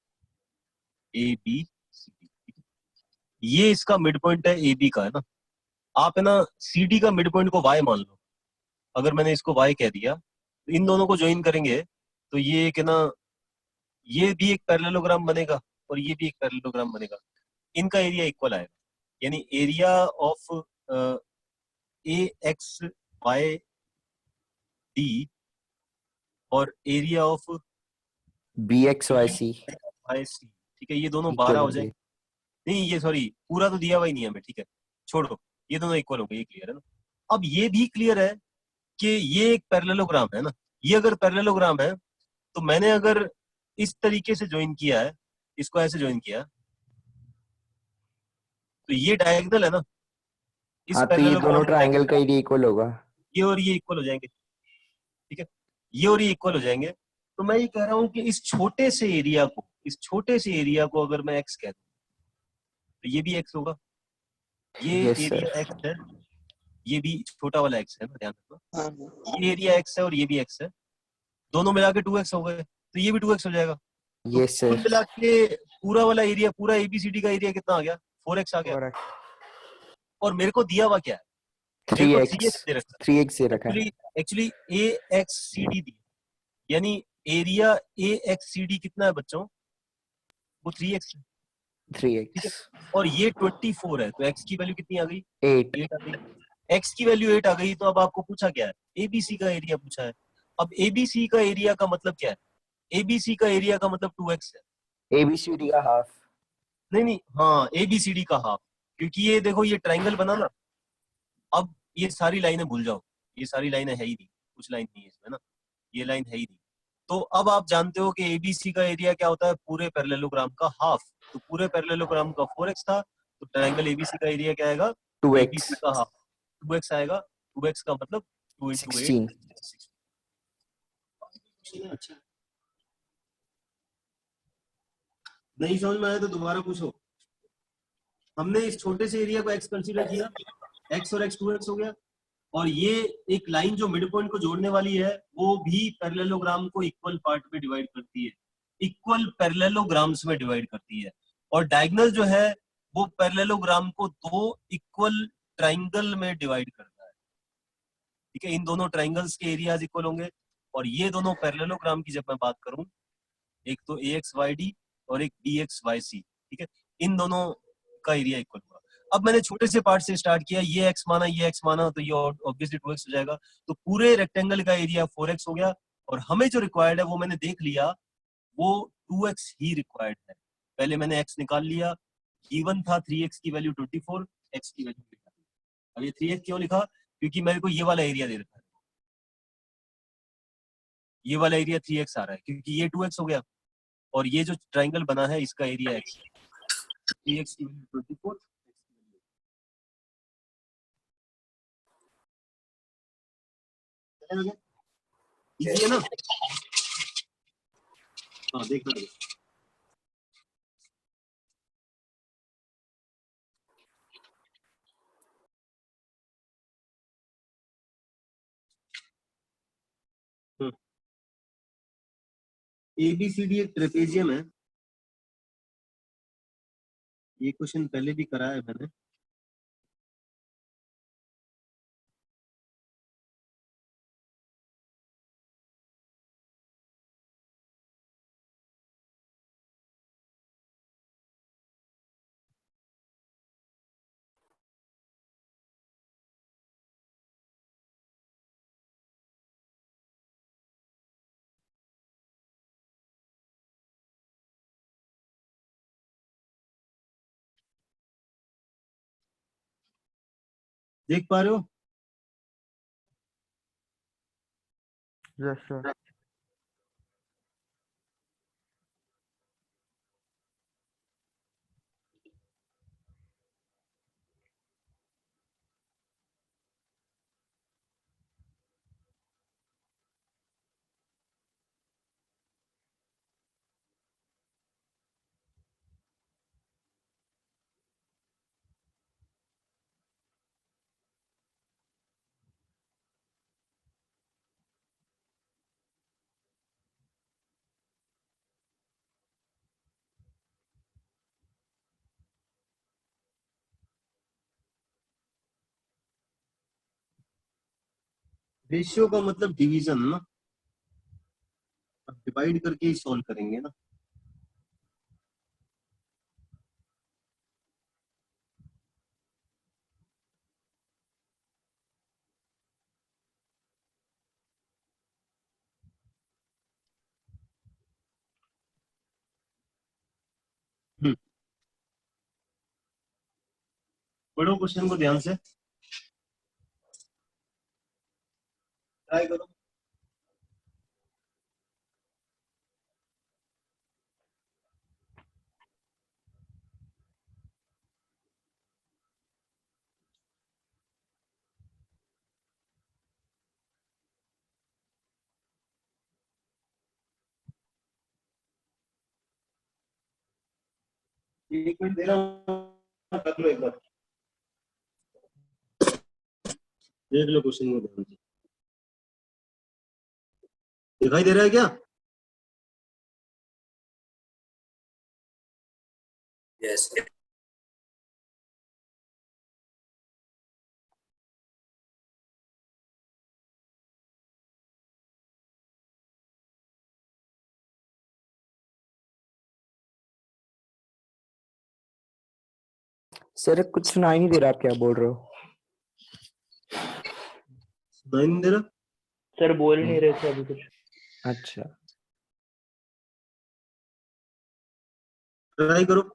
ABCD. ये इसका मिड पॉइंट है AB का है ना. आप है ना CD का मिड पॉइंट को Y मान लो. अगर मैंने इसको Y कह दिया तो इन दोनों को ज्वाइन करेंगे तो ये एक है ना ये भी एक पैरेललोग्राम बनेगा और ये भी एक पैरेललोग्राम बनेगा. इनका एरिया इक्वल आएगा. यानी एरिया ऑफ AXYD और एरिया ऑफ BXYC YC, ठीक है, ये दोनों इक्वल 12 हो होंगे। जाएंगे। नहीं ये सॉरी पूरा तो दिया हुआ ही नहीं है हमें, ठीक है छोड़ो, ये दोनों इक्वल होंगे, ये क्लियर है ना। अब ये भी क्लियर है कि ये एक पैरेललोग्राम है ना, ये अगर पैरेललोग्राम है तो मैंने अगर इस तरीके से ज्वाइन किया है, इसको ऐसे ज्वाइन किया, तो ये डायगोनल है ना इस हाँ, तो ये पैरेललोग्राम दोनों का ट्रायंगल का diagonal, एरिया इक्वल होगा। ये और ये इक्वल हो जाएंगे, ठीक है, ये और ये इक्वल हो जाएंगे। तो मैं ये कह रहा हूं कि इस छोटे से एरिया को, इस छोटे से एरिया को अगर मैं एक्स कह दूं तो ये भी एक्स होगा, ये यस एरिया सर। एक्स है, ये भी छोटा वाला एक्स है ना, ध्यान रखना, हाँ ये एरिया एक्स है और ये भी एक्स है, दोनों मिला के 2x हो गए, तो ये भी 2x हो जाएगा। तो यस कुल सर। मिला के पूरा वाला एरिया, पूरा एबीसीडी का एरिया कितना आ गया, 4x आ गया। 4x। और मेरे को दिया हुआ क्या है, मेरे को 3x दे रखा 3x से है, रखा है। एक्चुअली AXCD दी, यानी एरिया AXCD कितना है बच्चों, वो 3x है, ठीक 3x है। और ये 24 है, तो x की वैल्यू कितनी आ गई, 8। 8 आ गई। x की वैल्यू 8 आ गई, तो अब आपको पूछा क्या है, ABC का एरिया पूछा है। अब ABC का एरिया का मतलब क्या है, ABC का एरिया का मतलब 2x है। ABCD का हाफ। नहीं नहीं, हाँ ABCD का हाफ, क्योंकि ये देखो ये ट्रायंगल बना ना, अब ये सारी लाइनें भूल जाओ, ये सारी लाइनें है ही नहीं, कुछ लाइन नहीं है इसमें ना, ये लाइन है ही नहीं। तो अब आप जानते हो कि ABC का एरिया क्या होता है, पूरे पैरेललोग्राम का हाफ। तो पूरे पैरेललोग्राम का 4x था, तो ट्रायंगल ABC का एरिया क्या आएगा, 2x ABC का हाफ 2x आएगा। 2x का मतलब 2 × 8 16। 16। अच्छा नहीं समझ में आया तो दोबारा पूछो। हमने इस छोटे से एरिया को x कंसीडर किया, x और x 2x हो गया, और ये एक लाइन जो मिड पॉइंट को जोड़ने वाली है वो भी पैरेललोग्राम को इक्वल पार्ट में डिवाइड करती है, इक्वल पैरेललोग्राम्स में डिवाइड करती है। और डायगोनल जो है वो पैरेललोग्राम को 2 इक्वल ट्राइंगल में डिवाइड करता है, ठीक है। इन दोनों ट्राइंगल्स के एरियाज इक्वल होंगे, और ये दोनों पैरेललोग्राम की जब मैं बात करूं, एक तो AXYD और एक BXYC, ठीक है, इन दोनों का एरिया इक्वल हुआ। अब मैंने छोटे से पार्ट से स्टार्ट किया, ये x माना, ये x माना, तो ये ऑब्वियसली 2x हो जाएगा। तो पूरे रेक्टेंगल का एरिया 4x हो गया, और हमें जो रिक्वायर्ड है वो मैंने देख लिया, वो 2x ही रिक्वायर्ड है। पहले मैंने x निकाल लिया, गिवन था 3x की वैल्यू 24, x की वैल्यू लिखा। अब ये 3x क्यों लिखा, क्योंकि मेरे को ये वाला एरिया दे रखा है, ये वाला एरिया 3x आ रहा है, क्योंकि ये 2x हो गया, और ये जो ट्राइंगल बना है इसका एरिया x है। 3x की वैल्यू 24, इजी है ना। हाँ देखना देखो। ABCD एक ट्रेपेजियम है, ये क्वेश्चन पहले भी कराया है मैंने। देख पा रहे हो, यस सर। रेशियो का मतलब डिवीजन ना, अब डिवाइड करके ही सॉल्व करेंगे ना। पढ़ो क्वेश्चन को ध्यान से, ट्राई करो। एक मिनट दे रहा हूँ, कर लो एक बार, देख लो क्वेश्चन को ध्यान से। दिखाई दे रहा है क्या? यस सर कुछ सुनाई नहीं दे रहा, आप क्या बोल रहे हो? सुनाई नहीं दे रहा? सर बोल नहीं रहे थे अभी कुछ। अच्छा ट्राई करो।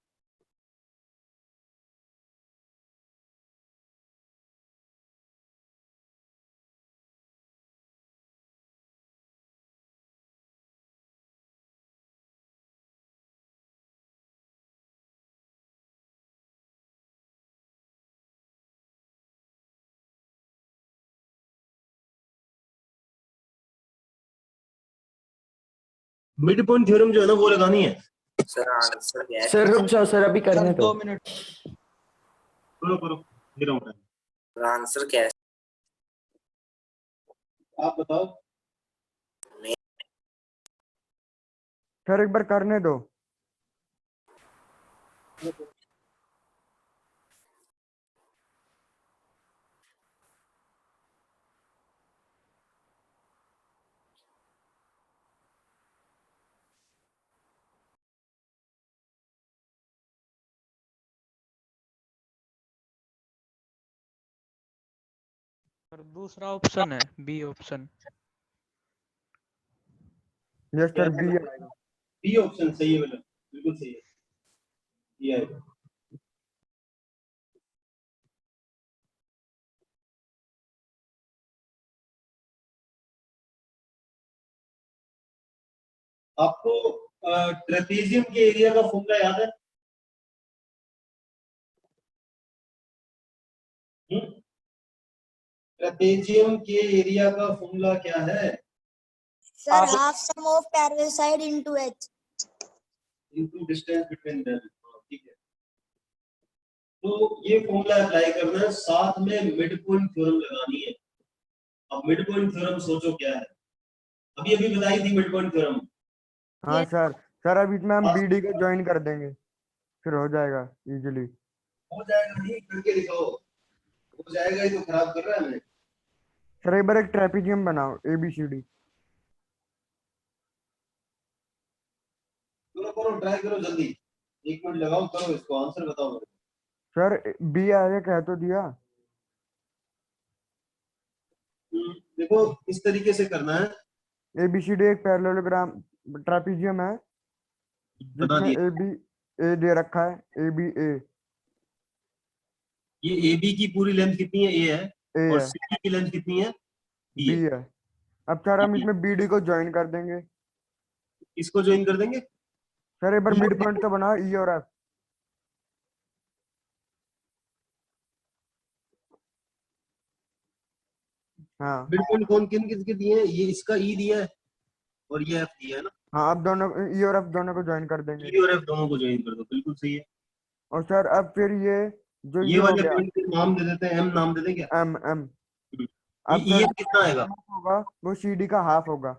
मिड पॉइंट थ्योरम जो है ना वो लगानी है। सर आंसर क्या है? सर रुक जाओ सर, अभी करने सर दो। 2 मिनट। करो करो, दे रहा हूँ time। सर आंसर क्या है? आप बताओ। सर एक बार करने दो। सर दूसरा ऑप्शन है, B option. Yes sir, B है। बी ऑप्शन सही है बेटा, बिल्कुल सही है, ये आएगा। आपको ट्रेपेजियम के एरिया का फॉर्मूला याद है? ट्रेपेजियम के एरिया का फॉर्मूला क्या है? Sir, half sum of parallel side into h. Into distance between them. ठीक है, तो ये फॉर्मूला अप्लाई करना है, साथ में मिड पॉइंट थ्योरम लगानी है। अब मिड पॉइंट थ्योरम सोचो क्या है, अभी अभी बताई थी मिड पॉइंट थ्योरम। हाँ सर, सर अब इसमें हम बीडी को ज्वाइन कर देंगे, फिर हो जाएगा इजीली। हो जाएगा, नहीं करके दिखाओ, हो जाएगा ही तो खराब कर रहा है हमें। सर एक बार एक ट्रेपेजियम बनाओ, एबीसीडी। करो करो, ट्राई करो जल्दी, एक मिनट लगाओ, करो इसको, आंसर बताओ मेरे को। सर बी आगे कह तो दिया। देखो इस तरीके से करना है, एबीसीडी एक पैरेललोग्राम ट्रेपेजियम है बता जिसमें दिया। ए बी ए दे रखा है, ए बी ए। ये ए बी की पूरी लेंथ कितनी है? ए है। ए और है, सी की लेंथ कितनी है? बी बी है। है। अब सर हम बी है। इसमें बीडी को ज्वाइन कर देंगे। इसको ज्वाइन कर देंगे। सर एक बार मिड पॉइंट तो बनाओ, ई और एफ। हाँ मिड पॉइंट कौन किन किसके दिए हैं? ये इसका ई दिया है और ये एफ दिया है ना। हाँ, अब दोनों ई और एफ दोनों को ज्वाइन कर देंगे। ई और एफ दोनों को ज्वाइन कर दो, बिल्कुल सही है। और सर अब फिर ये जो ये ये हो वाले गया पॉइंट के नाम दे देते हैं, एम नाम दे दें क्या? M M. ये अब ई सर एम कितना आएगा? होगा वो सीडी का हाफ होगा।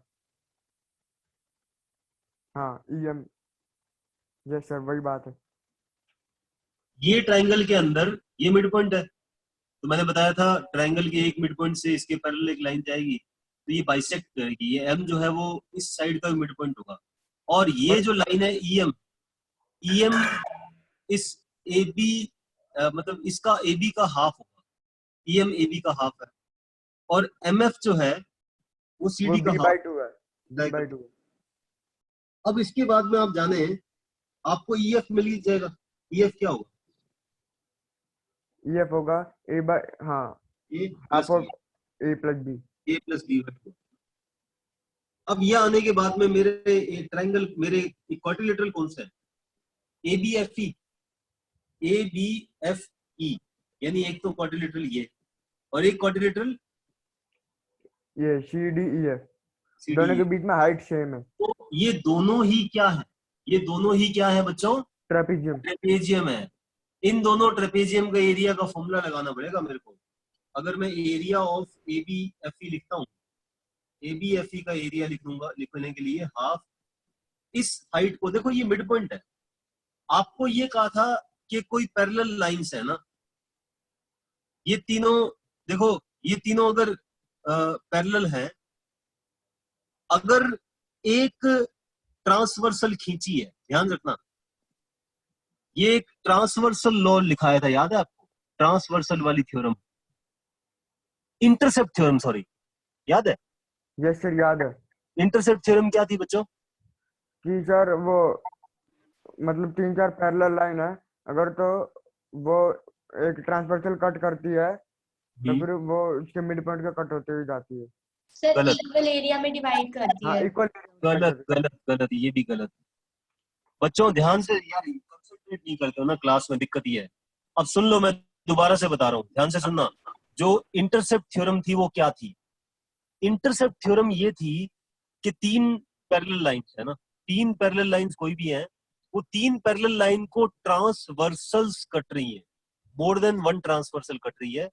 हाँ ई एम, यस सर वही बात है। ये ट्रायंगल के अंदर ये मिड पॉइंट है, तो मैंने बताया था ट्रायंगल के एक मिड पॉइंट से इसके पैरेलल एक लाइन जाएगी, तो ये बाइसेक्ट करेगी। ये एम जो है वो इस साइड का मिड पॉइंट होगा, और ये जो लाइन है ई एम इस ए बी मतलब इसका ए बी का हाफ होगा। ई एम ए बी का हाफ है, और एम एफ जो है वो सी वो डी का बी हाफ। बाई 2 है, बी बाई 2। अब इसके बाद में आप जाने आपको ई एफ मिल ही जाएगा। ई एफ क्या होगा? EF होगा A by हाँ a half plus of A plus B। A plus B. अब ये आने के बाद में मेरे एक ट्रायंगल, मेरे क्वाड्रिलेटरल कौन सा है? ABFE, ABFE, यानी एक तो क्वाड्रिलेटरल ये और एक क्वाड्रिलेटरल ये CDEF, दोनों के बीच में हाइट सेम है। तो ये दोनों ही क्या है? ये दोनों ही क्या है बच्चों? ट्रेपेजियम। ट्रेपेजियम है। इन दोनों ट्रेपेजियम का एरिया का फॉर्मूला लगाना पड़ेगा मेरे को। अगर मैं एरिया ऑफ ABFE लिखता हूँ, ABFE का एरिया लिखूंगा, लिखने के लिए हाफ इस हाइट को, देखो ये मिड पॉइंट है। आपको ये कहा था कि कोई पैरेलल लाइंस है ना, ये तीनों देखो, ये तीनों अगर पैरेलल है, अगर एक ट्रांसवर्सल खींची है, ध्यान रखना, ये एक ट्रांसवर्सल लॉ लिखाया था, याद है आपको? ट्रांसवर्सल वाली थ्योरम, इंटरसेप्ट थ्योरम, सॉरी, याद है? यस सर याद है। इंटरसेप्ट थ्योरम क्या थी बच्चों? कि सर वो मतलब 3-4 पैरेलल लाइन है, अगर तो वो एक ट्रांसवर्सल कट करती है तो फिर वो उसके मिड पॉइंट का कट होते हुए जाती है। सर गलत। इक्वल एरिया में डिवाइड करती हाँ है। इक्वल। गलत गलत गलत, ये भी गलत। बच्चों ध्यान से यार, कंसंट्रेट नहीं करते हो ना क्लास में, दिक्कत ये है। अब सुन लो, मैं दोबारा से बता रहा हूँ, ध्यान से सुनना। जो इंटरसेप्ट थ्योरम थी वो क्या थी? इंटरसेप्ट थ्योरम ये थी कि तीन पैरेलल लाइंस है ना, तीन पैरेलल लाइंस कोई भी है, वो तीन पैरेलल लाइन को ट्रांसवर्सल्स कट रही है, more than one transversal cut रही है।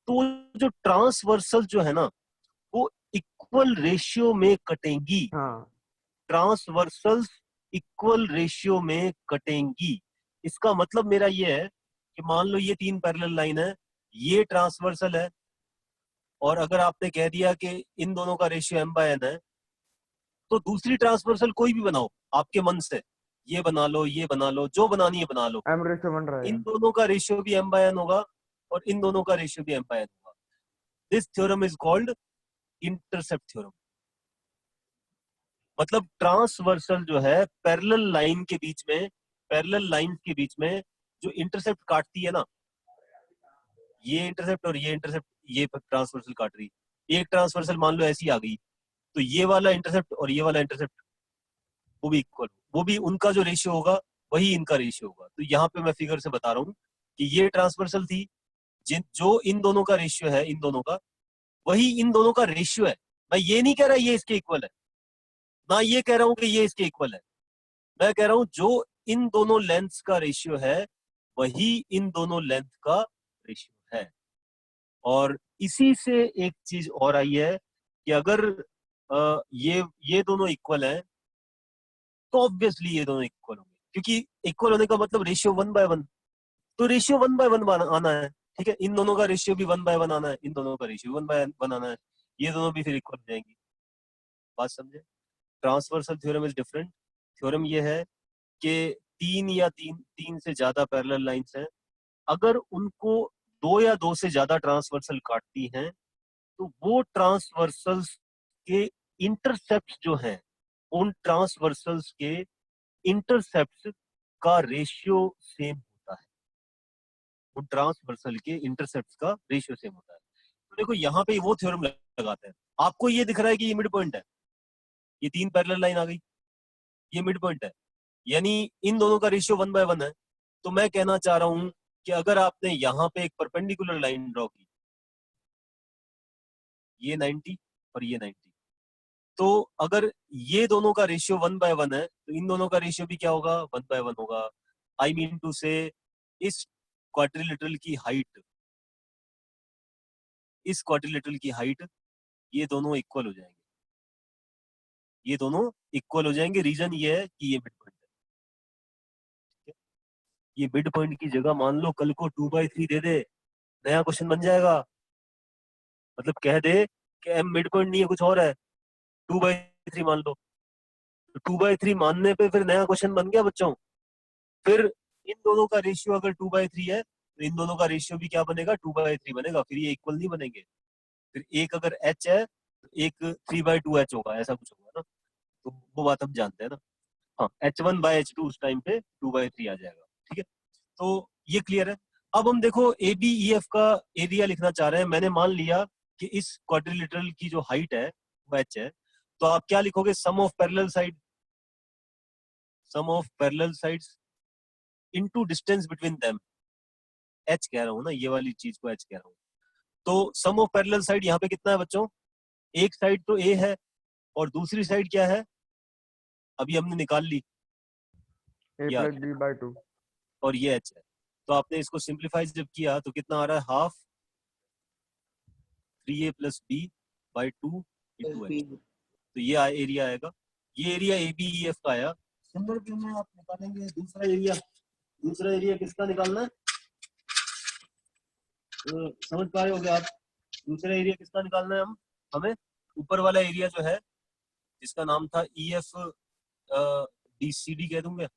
तो जो ट्रांसवर्सल जो है ना, वो इक्वल रेशियो में कटेंगी। हाँ ट्रांसवर्सल्स इक्वल रेशियो में कटेंगी। इसका मतलब मेरा ये है कि मान लो ये तीन पैरेलल लाइन है, ये ट्रांसवर्सल है, और अगर आपने कह दिया कि इन दोनों का रेशियो m/n है, तो दूसरी ट्रांसवर्सल कोई भी बनाओ आपके मन से, ये बना लो, ये बना लो, जो बनानी है बना लो, m/1 रहेगा। इन दोनों का रेशियो भी m/n होगा और इन दोनों का रेशियो भी m/n होगा। This theorem is called intercept theorem. मतलब ट्रांसवर्सल जो है पैरेलल लाइन के बीच में, पैरेलल लाइन के बीच में जो इंटरसेप्ट काटती है ना, ये इंटरसेप्ट और ये इंटरसेप्ट, ये ट्रांसवर्सल काट रही, एक ट्रांसवर्सल मान लो ऐसी आ गई, तो ये वाला इंटरसेप्ट और ये वाला इंटरसेप्ट वो भी इक्वल, वो भी उनका जो रेशियो होगा वही इनका रेशियो होगा। तो यहाँ पे मैं फिगर से बता रहा हूँ कि ये ट्रांसवर्सल थी, जो इन दोनों का रेशियो है, इन दोनों का, वही इन दोनों का रेशियो है। मैं ये नहीं कह रहा ये इसके इक्वल है, ना ये कह रहा हूं कि ये इसके इक्वल है, मैं कह रहा हूं जो इन दोनों लेंथ्स का रेशियो है वही इन दोनों लेंथ का रेशियो है। और इसी से एक चीज और आई है कि अगर ये दोनों इक्वल हैं तो ऑब्वियसली ये दोनों इक्वल होंगे, क्योंकि इक्वल होने का मतलब रेशियो 1/1, तो रेशियो 1/1 आना है, ठीक है? इन दोनों का रेशियो भी 1/1 आना है, इन दोनों का रेशियो 1/1 आना है, ये दोनों भी फिर इक्वल हो जाएंगी। बात समझे? Transversal theorem is different. Theorem ये है कि तीन से ज्यादा पैरेलल लाइंस हैं, अगर उनको दो या दो से ज्यादा ट्रांसवर्सल काटती हैं, तो वो ट्रांसवर्सल्स के इंटरसेप्ट जो हैं, उन ट्रांसवर्सल्स के इंटरसेप्ट का रेशियो सेम होता है, उन ट्रांसवर्सल के इंटरसेप्ट का रेशियो सेम होता है। तो देखो यहाँ पे वो थ्योरम लगाते हैं, आपको ये दिख रहा है कि ये मिड पॉइंट है, ये तीन पैरेलल लाइन आ गई, ये मिड पॉइंट है, यानी इन दोनों का रेशियो 1/1 है। तो मैं कहना चाह रहा हूं कि अगर आपने यहाँ पे एक परपेंडिकुलर लाइन ड्रॉ की, ये 90 और ये 90, तो अगर ये दोनों का रेशियो 1/1 है, तो इन दोनों का रेशियो भी क्या होगा? 1/1 होगा। आई मीन टू से इस क्वाड्रिलेटरल की हाइट, इस क्वाड्रिलेटरल की हाइट, ये दोनों इक्वल हो जाएंगे, ये दोनों इक्वल हो जाएंगे। रीजन ये है कि ये मिड पॉइंट है। ये मिड पॉइंट की जगह मान लो कल को 2/3 दे दे, नया क्वेश्चन बन जाएगा। मतलब कह दे कि एम मिड पॉइंट नहीं है, कुछ और है, 2/3 मान लो, तो 2/3 मानने पे फिर नया क्वेश्चन बन गया बच्चों। फिर इन दोनों का रेशियो अगर 2/3 है, तो इन दोनों का रेशियो भी क्या बनेगा? 2/3 बनेगा। फिर ये इक्वल नहीं बनेंगे। फिर एक अगर h है तो एक 3/2h होगा, ऐसा कुछ होगा ना, तो वो बात हम जानते हैं ना। हाँ, h1/h2 उस टाइम पे 2/3 आ जाएगा, ठीक है? तो ये क्लियर है। अब हम देखो ABEF का एरिया लिखना चाह रहे हैं। मैंने मान लिया कि इस क्वाड्रिलेटरल की जो हाइट है वो h है, तो आप क्या लिखोगे? Sum of parallel side, sum of parallel sides into distance between them. h कह रहा हूं ना, ये वाली चीज को h कह रहा हूं। तो सम ऑफ पैरेलल साइड यहाँ पे कितना है बच्चों? एक साइड तो a है और दूसरी साइड क्या है? अभी हमने निकाल ली, a ये आ प्लस गया, बी बाई 2। और ये h है। तो आपने इसको सिंप्लीफाई जब किया तो कितना आ रहा है? Half 3a plus b by 2 into h। तो ये एरिया आएगा, ये एरिया ABEF का आया। सिंबल के में आप निकालेंगे दूसरा एरिया। दूसरा एरिया किसका निकालना है? तो समझ पा रहे होगे आप? दूसरा एरिया किसका निकालना है? हमें ऊपर वाला एरिया जो है जिसका नाम था EF BCD कह दूंगा,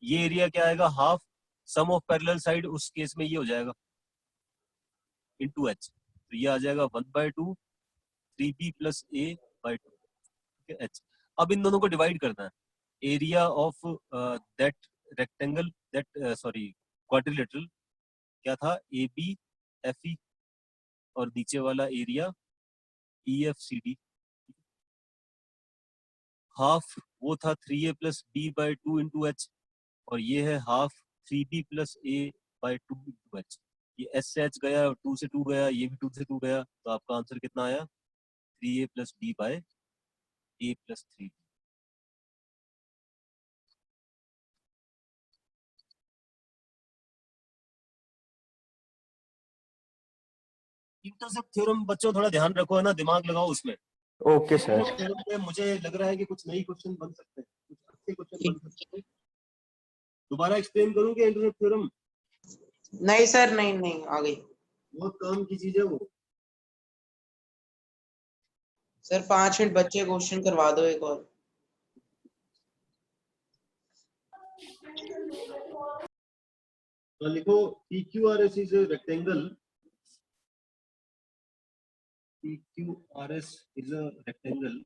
ये एरिया क्या आएगा? Half sum of parallel side, उस केस में ये हो जाएगा इनटू h। तो ये आ जाएगा 1/2 3b plus a by 2 h। अब इन दोनों को डिवाइड करना है। Area of that rectangle, that sorry quadrilateral क्या था? ABFE, और नीचे वाला एरिया EFCD। हाफ वो था 3a plus b by 2 into h, और ये है half 3b plus a by 2 into h। ये s से h गया, 2 से 2 गया, ये भी 2 से 2 गया, तो आपका आंसर कितना आया? 3a plus b by a plus 3b। Intercept theorem बच्चों थोड़ा ध्यान रखो, है ना, दिमाग लगाओ उसमें। Okay sir. थ्योरम पे मुझे लग रहा है कि कुछ नई क्वेश्चन बन सकते हैं, कुछ अच्छे क्वेश्चन बन सकते हैं। दोबारा एक्सप्लेन करूं क्या इंटरसेप्ट थ्योरम? नहीं सर, नहीं नहीं आ गई बहुत काम की चीज है वो। सर। 5 मिनट बच्चे, क्वेश्चन करवा दो एक और। तो लिखो PQRS is a rectangle. PQRS is a rectangle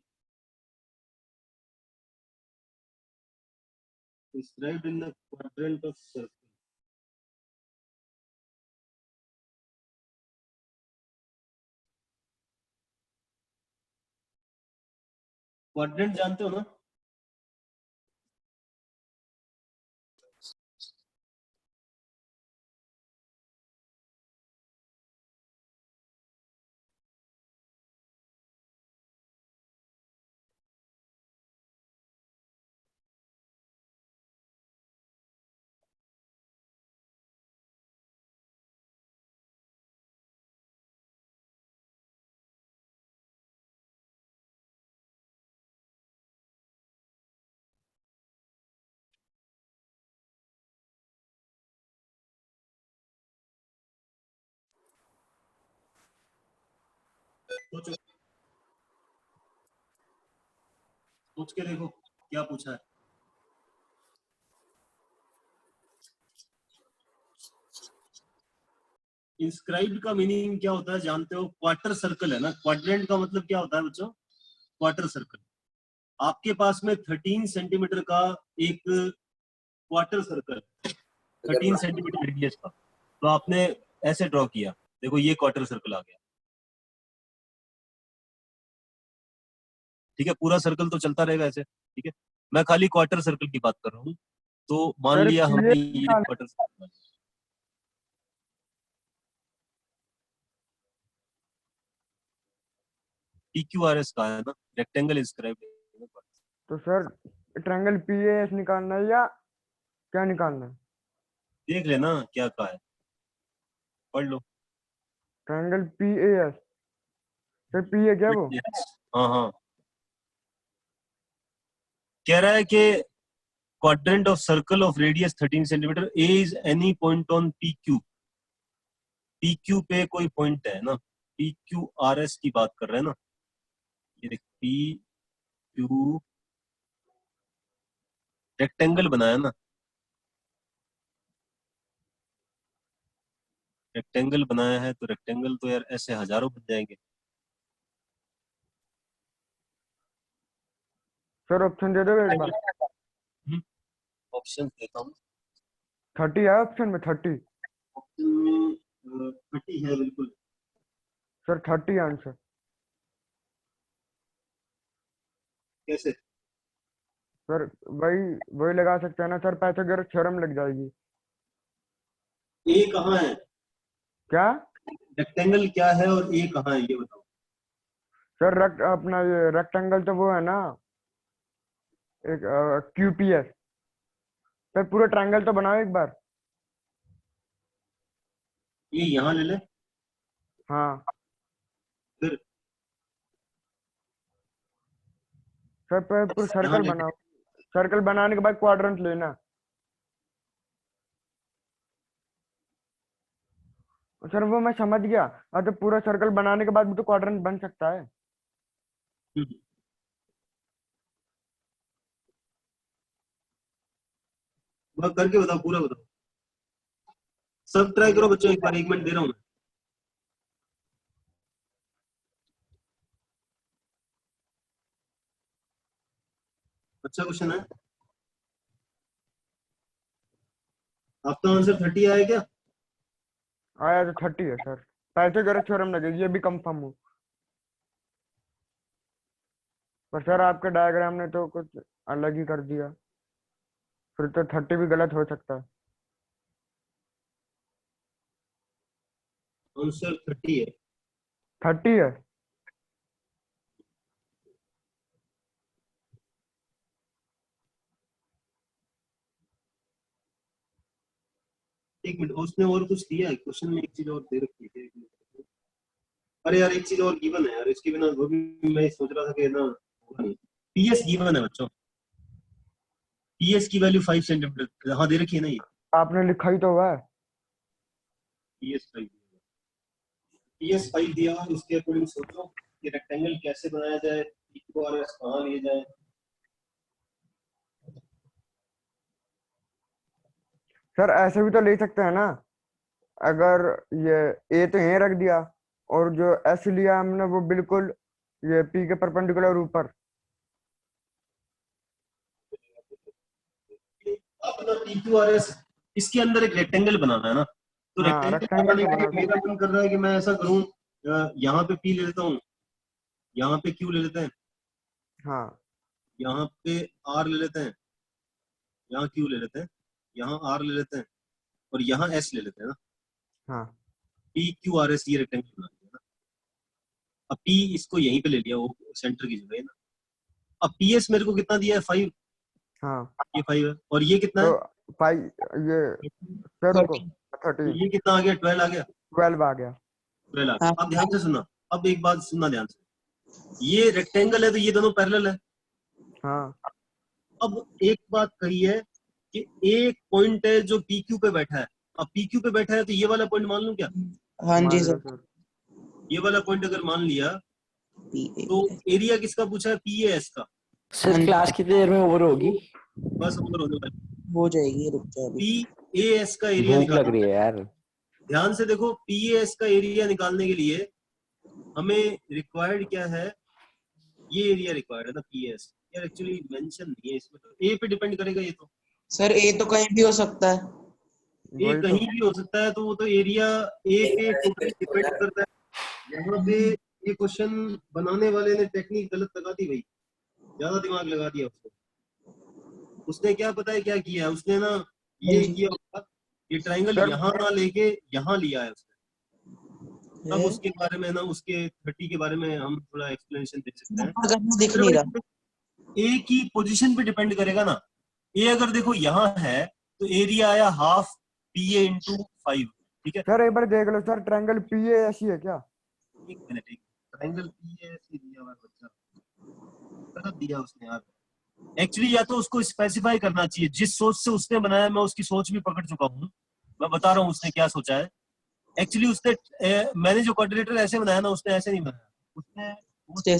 described in the quadrant of circle. Quadrant जानते हो ना? सोचो, सोच के देखो क्या पूछा है। इंस्क्राइब्ड का मीनिंग क्या होता है जानते हो? क्वार्टर सर्कल है ना। क्वाड्रेंट का मतलब क्या होता है बच्चों? Quarter circle. आपके पास में 13 सेंटीमीटर का एक क्वार्टर सर्कल, 13 सेंटीमीटर रेडियस का, तो आपने ऐसे ड्रॉ किया, देखो ये क्वार्टर सर्कल आ गया। ठीक है, पूरा सर्कल तो चलता रहेगा ऐसे, ठीक है, मैं खाली क्वार्टर सर्कल की बात कर रहा हूँ। तो मान लिया हमने ये क्वार्टर सर्कल। PQRS का है ना, रेक्टेंगल इंस्क्राइब्ड। तो सर ट्रायंगल PAS निकालना है या क्या निकालना है? देख लेना क्या कहा है, पढ़ लो। ट्रायंगल PAS, सर P है क्या वो? हाँ हाँ, कह रहा है कि quadrant of circle of radius 13 centimeter, A is any point on PQ। PQ पे कोई पॉइंट है ना, PQRS की बात कर रहे हैं ना, ये देख PQ रेक्टेंगल बनाया ना, रेक्टेंगल बनाया है, तो रेक्टेंगल तो यार ऐसे हजारों बन जाएंगे। सर ऑप्शन दे दो एक बार। ऑप्शन देता हूँ। 30 है ऑप्शन में, 30। ऑप्शन में 30 है बिल्कुल। Sir 30 answer. कैसे? सर वही लगा सकते हैं ना सर, पाइथागोरस थ्योरम लग जाएगी। ए कहाँ है? क्या रेक्टेंगल क्या है और ए कहाँ है ये बताओ। सर? अपना ये रेक्टेंगल तो वो है ना, एक QPS। सर पूरा ट्रायंगल तो बनाओ एक बार। ये यहाँ ले ले। हाँ फिर सर पूरा यहाँ सर्कल ले ले। बनाओ। सर्कल बनाने के बाद क्वाड्रेंट लेना। सर वो मैं समझ गया। तो पूरा सर्कल बनाने के बाद भी तो क्वाड्रेंट बन सकता है। वह करके बताओ, पूरा बताओ। सब ट्राई करो बच्चों, एक बार 1 मिनट दे रहा हूँ मैं। अच्छा क्वेश्चन है। आपका आंसर 30 आया क्या? आया तो 30 है सर। पाइथागोरस थ्योरम लगेगी, ये भी कंफर्म हूँ। पर सर आपके डायग्राम ने तो कुछ अलग ही कर दिया, फिर तो 30 भी गलत हो सकता है। आंसर 30 है। 30 है। एक मिनट, उसने और कुछ दिया है क्वेश्चन में, एक चीज और दे रखी है। एक मिनट। अरे यार एक चीज और गिवन है यार, इसके बिना वो भी मैं सोच रहा था कि ना होगा नहीं। पीएस गिवन है बच्चों, पीएस की वैल्यू 5 सेंटीमीटर हाँ दे रखी है ना। ये आपने लिखा ही तो हुआ है। पीएस 5 दिया, उसके अकॉर्डिंग सोचो कि रेक्टेंगल कैसे बनाया जाए, इक्वारस कहाँ लिए जाए। सर ऐसे भी तो ले सकते हैं ना, अगर ये ए तो यहीं रख दिया और जो एस लिया हमने वो बिल्कुल ये पी के परपेंडिकुलर ऊपर। अपना PQRS इसके अंदर एक रेक्टेंगल बनाना है ना, तो हाँ, रेक्टेंगल बनाने के लिए मेरा मन कर रहा है कि मैं ऐसा करूं, यहाँ पे P ले लेता हूँ, यहाँ पे Q ले लेते हैं, हाँ यहाँ पे R ले लेते हैं, यहाँ Q ले लेते हैं, यहाँ R ले लेते हैं और यहाँ S ले लेते हैं ना। हाँ PQRS ये रेक्टेंगल बना दिया ना। अब P इसको यहीं पे ले लिया, वो सेंटर की जगह है ना। अब PS मेरे को कितना दिया है? 5। हाँ ये 5 है और ये कितना तो है? 5 ये सर रुको 30। ये कितना आ गया? 12 आ गया। 12 आ गया। 12 आ गया। अब ध्यान से सुनना, अब एक बात सुनना ध्यान से, ये रेक्टेंगल है तो ये दोनों पैरेलल है। हाँ अब एक बात कही है कि एक पॉइंट है जो PQ पे बैठा है। अब PQ पे बैठा है तो ये वाला पॉइंट मान लूं क्या? हाँ जी सर। ये वाला पॉइंट अगर मान लिया तो एरिया किसका पूछा है? PAS का। सर क्लास कितनी देर में ओवर होगी? बस ओवर होने वाली हो जाएगी, रुक जाओ। PAS का एरिया भूख लग रही है यार। ध्यान से देखो, PAS का एरिया निकालने के लिए हमें रिक्वायर्ड क्या है? ये एरिया रिक्वायर्ड है ना PAS। यार एक्चुअली मेंशन नहीं है इसमें, तो ए पे डिपेंड करेगा ये तो। सर ए तो कहीं भी हो सकता है। ए कहीं भी हो सकता है, तो वो तो एरिया ए पे टोटली डिपेंड करता है। यहाँ पे ये क्वेश्चन बनाने वाले ने टेक्निक गलत लगा दी भाई, ज्यादा दिमाग लगा दिया उसको। उसने क्या पता है क्या किया है? उसने ना ये किया होगा, ये ट्रायंगल यहाँ ना लेके यहाँ लिया है उसने। तब उसके बारे में ना, उसके 30 के बारे में हम थोड़ा एक्सप्लेनेशन दे सकते हैं। दिख नहीं रहा। ए की पोजीशन पे डिपेंड करेगा ना। ए अगर देखो यहाँ है तो एरिया आया हाफ PA into 5। ठीक है सर एक बार देख लो सर, ट्रायंगल PAS ही है क्या? एक मिनट, एक ट्रायंगल PAS ही दिया हुआ है बच्चा, गलत दिया उसने यार। एक्चुअली या तो उसको स्पेसिफाई करना चाहिए, जिस सोच से उसने बनाया मैं उसकी सोच भी पकड़ चुका हूँ, मैं बता रहा हूँ उसने क्या सोचा है। एक्चुअली उसने मैंने जो कोऑर्डिनेटर ऐसे बनाया ना, उसने ऐसे नहीं बनाया। उसने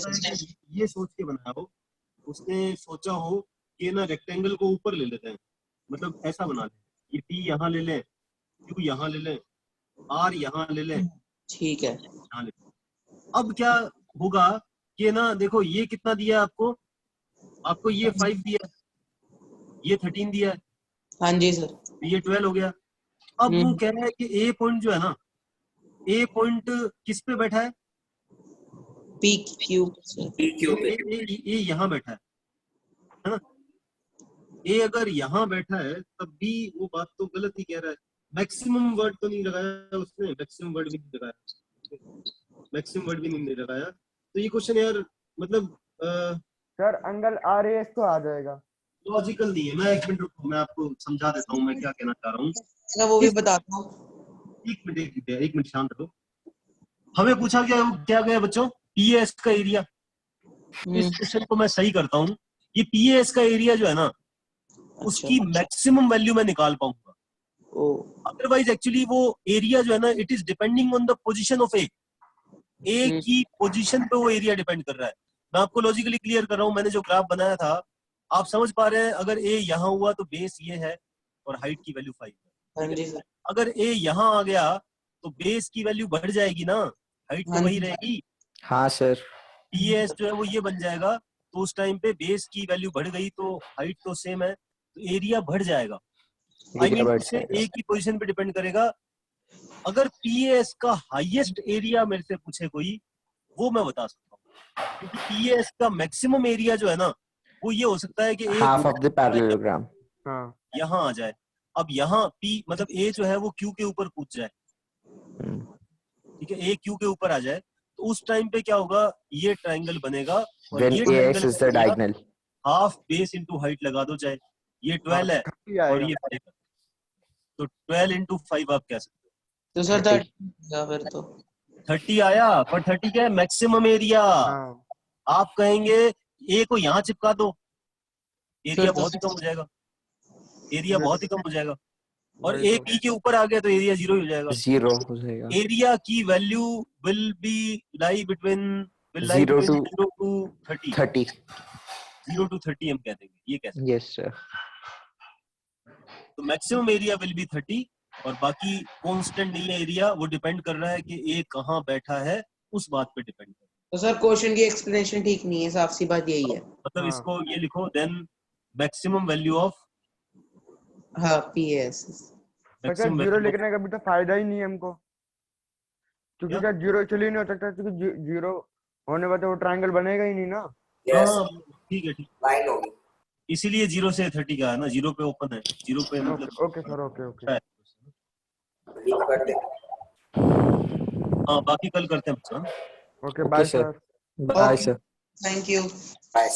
ये सोच के बनाया हो, उसने सोचा हो कि ना रेक्टेंगल को ऊपर ले लेते हैं, मतलब ऐसा बना लें, ये P यहाँ ले लें, Q यहाँ ले लें, R यहाँ ले लें। ठीक है। यहाँ ले। अब क्या होगा कि ना देखो ये कितना दिया आपको? आपको ये 5 दिया, ये 13 दिया। हाँ जी सर। ये 12 हो गया। अब वो कह रहा है कि ए पॉइंट जो है ना, ए पॉइंट किस पे बैठा है? पी क्यू ए यहाँ बैठा है ना? ए अगर यहाँ बैठा है तब भी वो बात तो गलत ही कह रहा है। मैक्सिमम वर्ड तो नहीं लगाया उसने, मैक्सिमम वर्ड भी नहीं लगाया, तो ये क्वेश्चन यार मतलब सर एंगल RAS तो आ जाएगा, लॉजिकल नहीं है। मैं एक मिनट रुको, मैं आपको समझा देता हूँ मैं क्या कहना चाह रहा हूँ। मैं वो भी बताता हूँ। एक मिनट शांत रहो। हमें पूछा क्या गया बच्चों? पीएस का एरिया। इस क्वेश्चन को मैं सही करता हूँ। ये पीएस का एरिया जो है ना, उसकी मैक्सिमम वैल्यू मैं निकाल पाऊंगा। अदरवाइज एक्चुअली वो एरिया जो है ना, it is depending on the position of A की पोजीशन पे वो एरिया डिपेंड कर रहा है। मैं आपको लॉजिकली क्लियर कर रहा हूँ। मैंने जो ग्राफ बनाया था, आप समझ पा रहे हैं? अगर ए यहाँ हुआ तो बेस ये है और हाइट की वैल्यू 5 है। अगर ए यहाँ आ गया तो बेस की वैल्यू बढ़ जाएगी ना, हाइट तो वही रहेगी। हाँ सर। पीएस जो है वो ये बन जाएगा, तो उस टाइम पे बेस की वैल्यू बढ़ गई तो हाइट तो सेम है, तो एरिया बढ़ जाएगा। आई मीन इससे ए की पोजीशन पे डिपेंड करेगा। अगर पीएस का हाईएस्ट एरिया मेरे से पूछे कोई, वो मैं बता सकता हूँ, क्योंकि पीएस का मैक्सिमम एरिया जो है ना, वो ये हो सकता है कि हाफ ऑफ द पैरेललोग्राम यहाँ आ जाए। अब यहाँ पी मतलब ए जो है वो क्यू के ऊपर कूद जाए, ठीक है, ए क्यू के ऊपर आ जाए, तो उस टाइम पे क्या होगा? ये ट्रायंगल बनेगा और When ये AX is the diagonal, half base into height लगा दो, चाहे ये 12 है और ये 5 है, तो 12 इंटू 5 आप कह सकते हो। तो सर 30 फिर तो 30 आया, पर 30 क्या है? Maximum area. आप कहेंगे ए को यहाँ चिपका दो, एरिया बहुत ही कम हो जाएगा, एरिया बहुत ही कम हो जाएगा। और ए पी के ऊपर आ गया तो एरिया 0 हो जाएगा, 0 हो जाएगा। एरिया की value will be lie between 0 to 30 0 to 30 हम कह देंगे, ये कैसे? Yes sir. तो मैक्सिमम एरिया विल बी 30 और बाकी कांस्टेंट नहीं है एरिया, वो डिपेंड कर रहा है कि ए कहाँ बैठा है, उस बात पे डिपेंड कर। तो सर क्वेश्चन की एक्सप्लेनेशन ठीक नहीं है, साफ सी बात यही है। मतलब इसको ये लिखो, then maximum value of PS. Sir 0 लिखने का भी तो फायदा ही नहीं है हमको, क्योंकि क्या 0 चलिए नहीं हो सकता, क्योंकि 0 होने पर तो वो ट्रायंगल बनेगा ही नहीं ना। ठीक है, लाइन होगी, इसीलिए 0 से 30 का है ना, 0 पे ओपन है, 0 पे मतलब। ओके सर, ओके हाँ, बाकी कल करते हैं बच्चा। Okay bye sir. Bye sir. Thank you. Bye.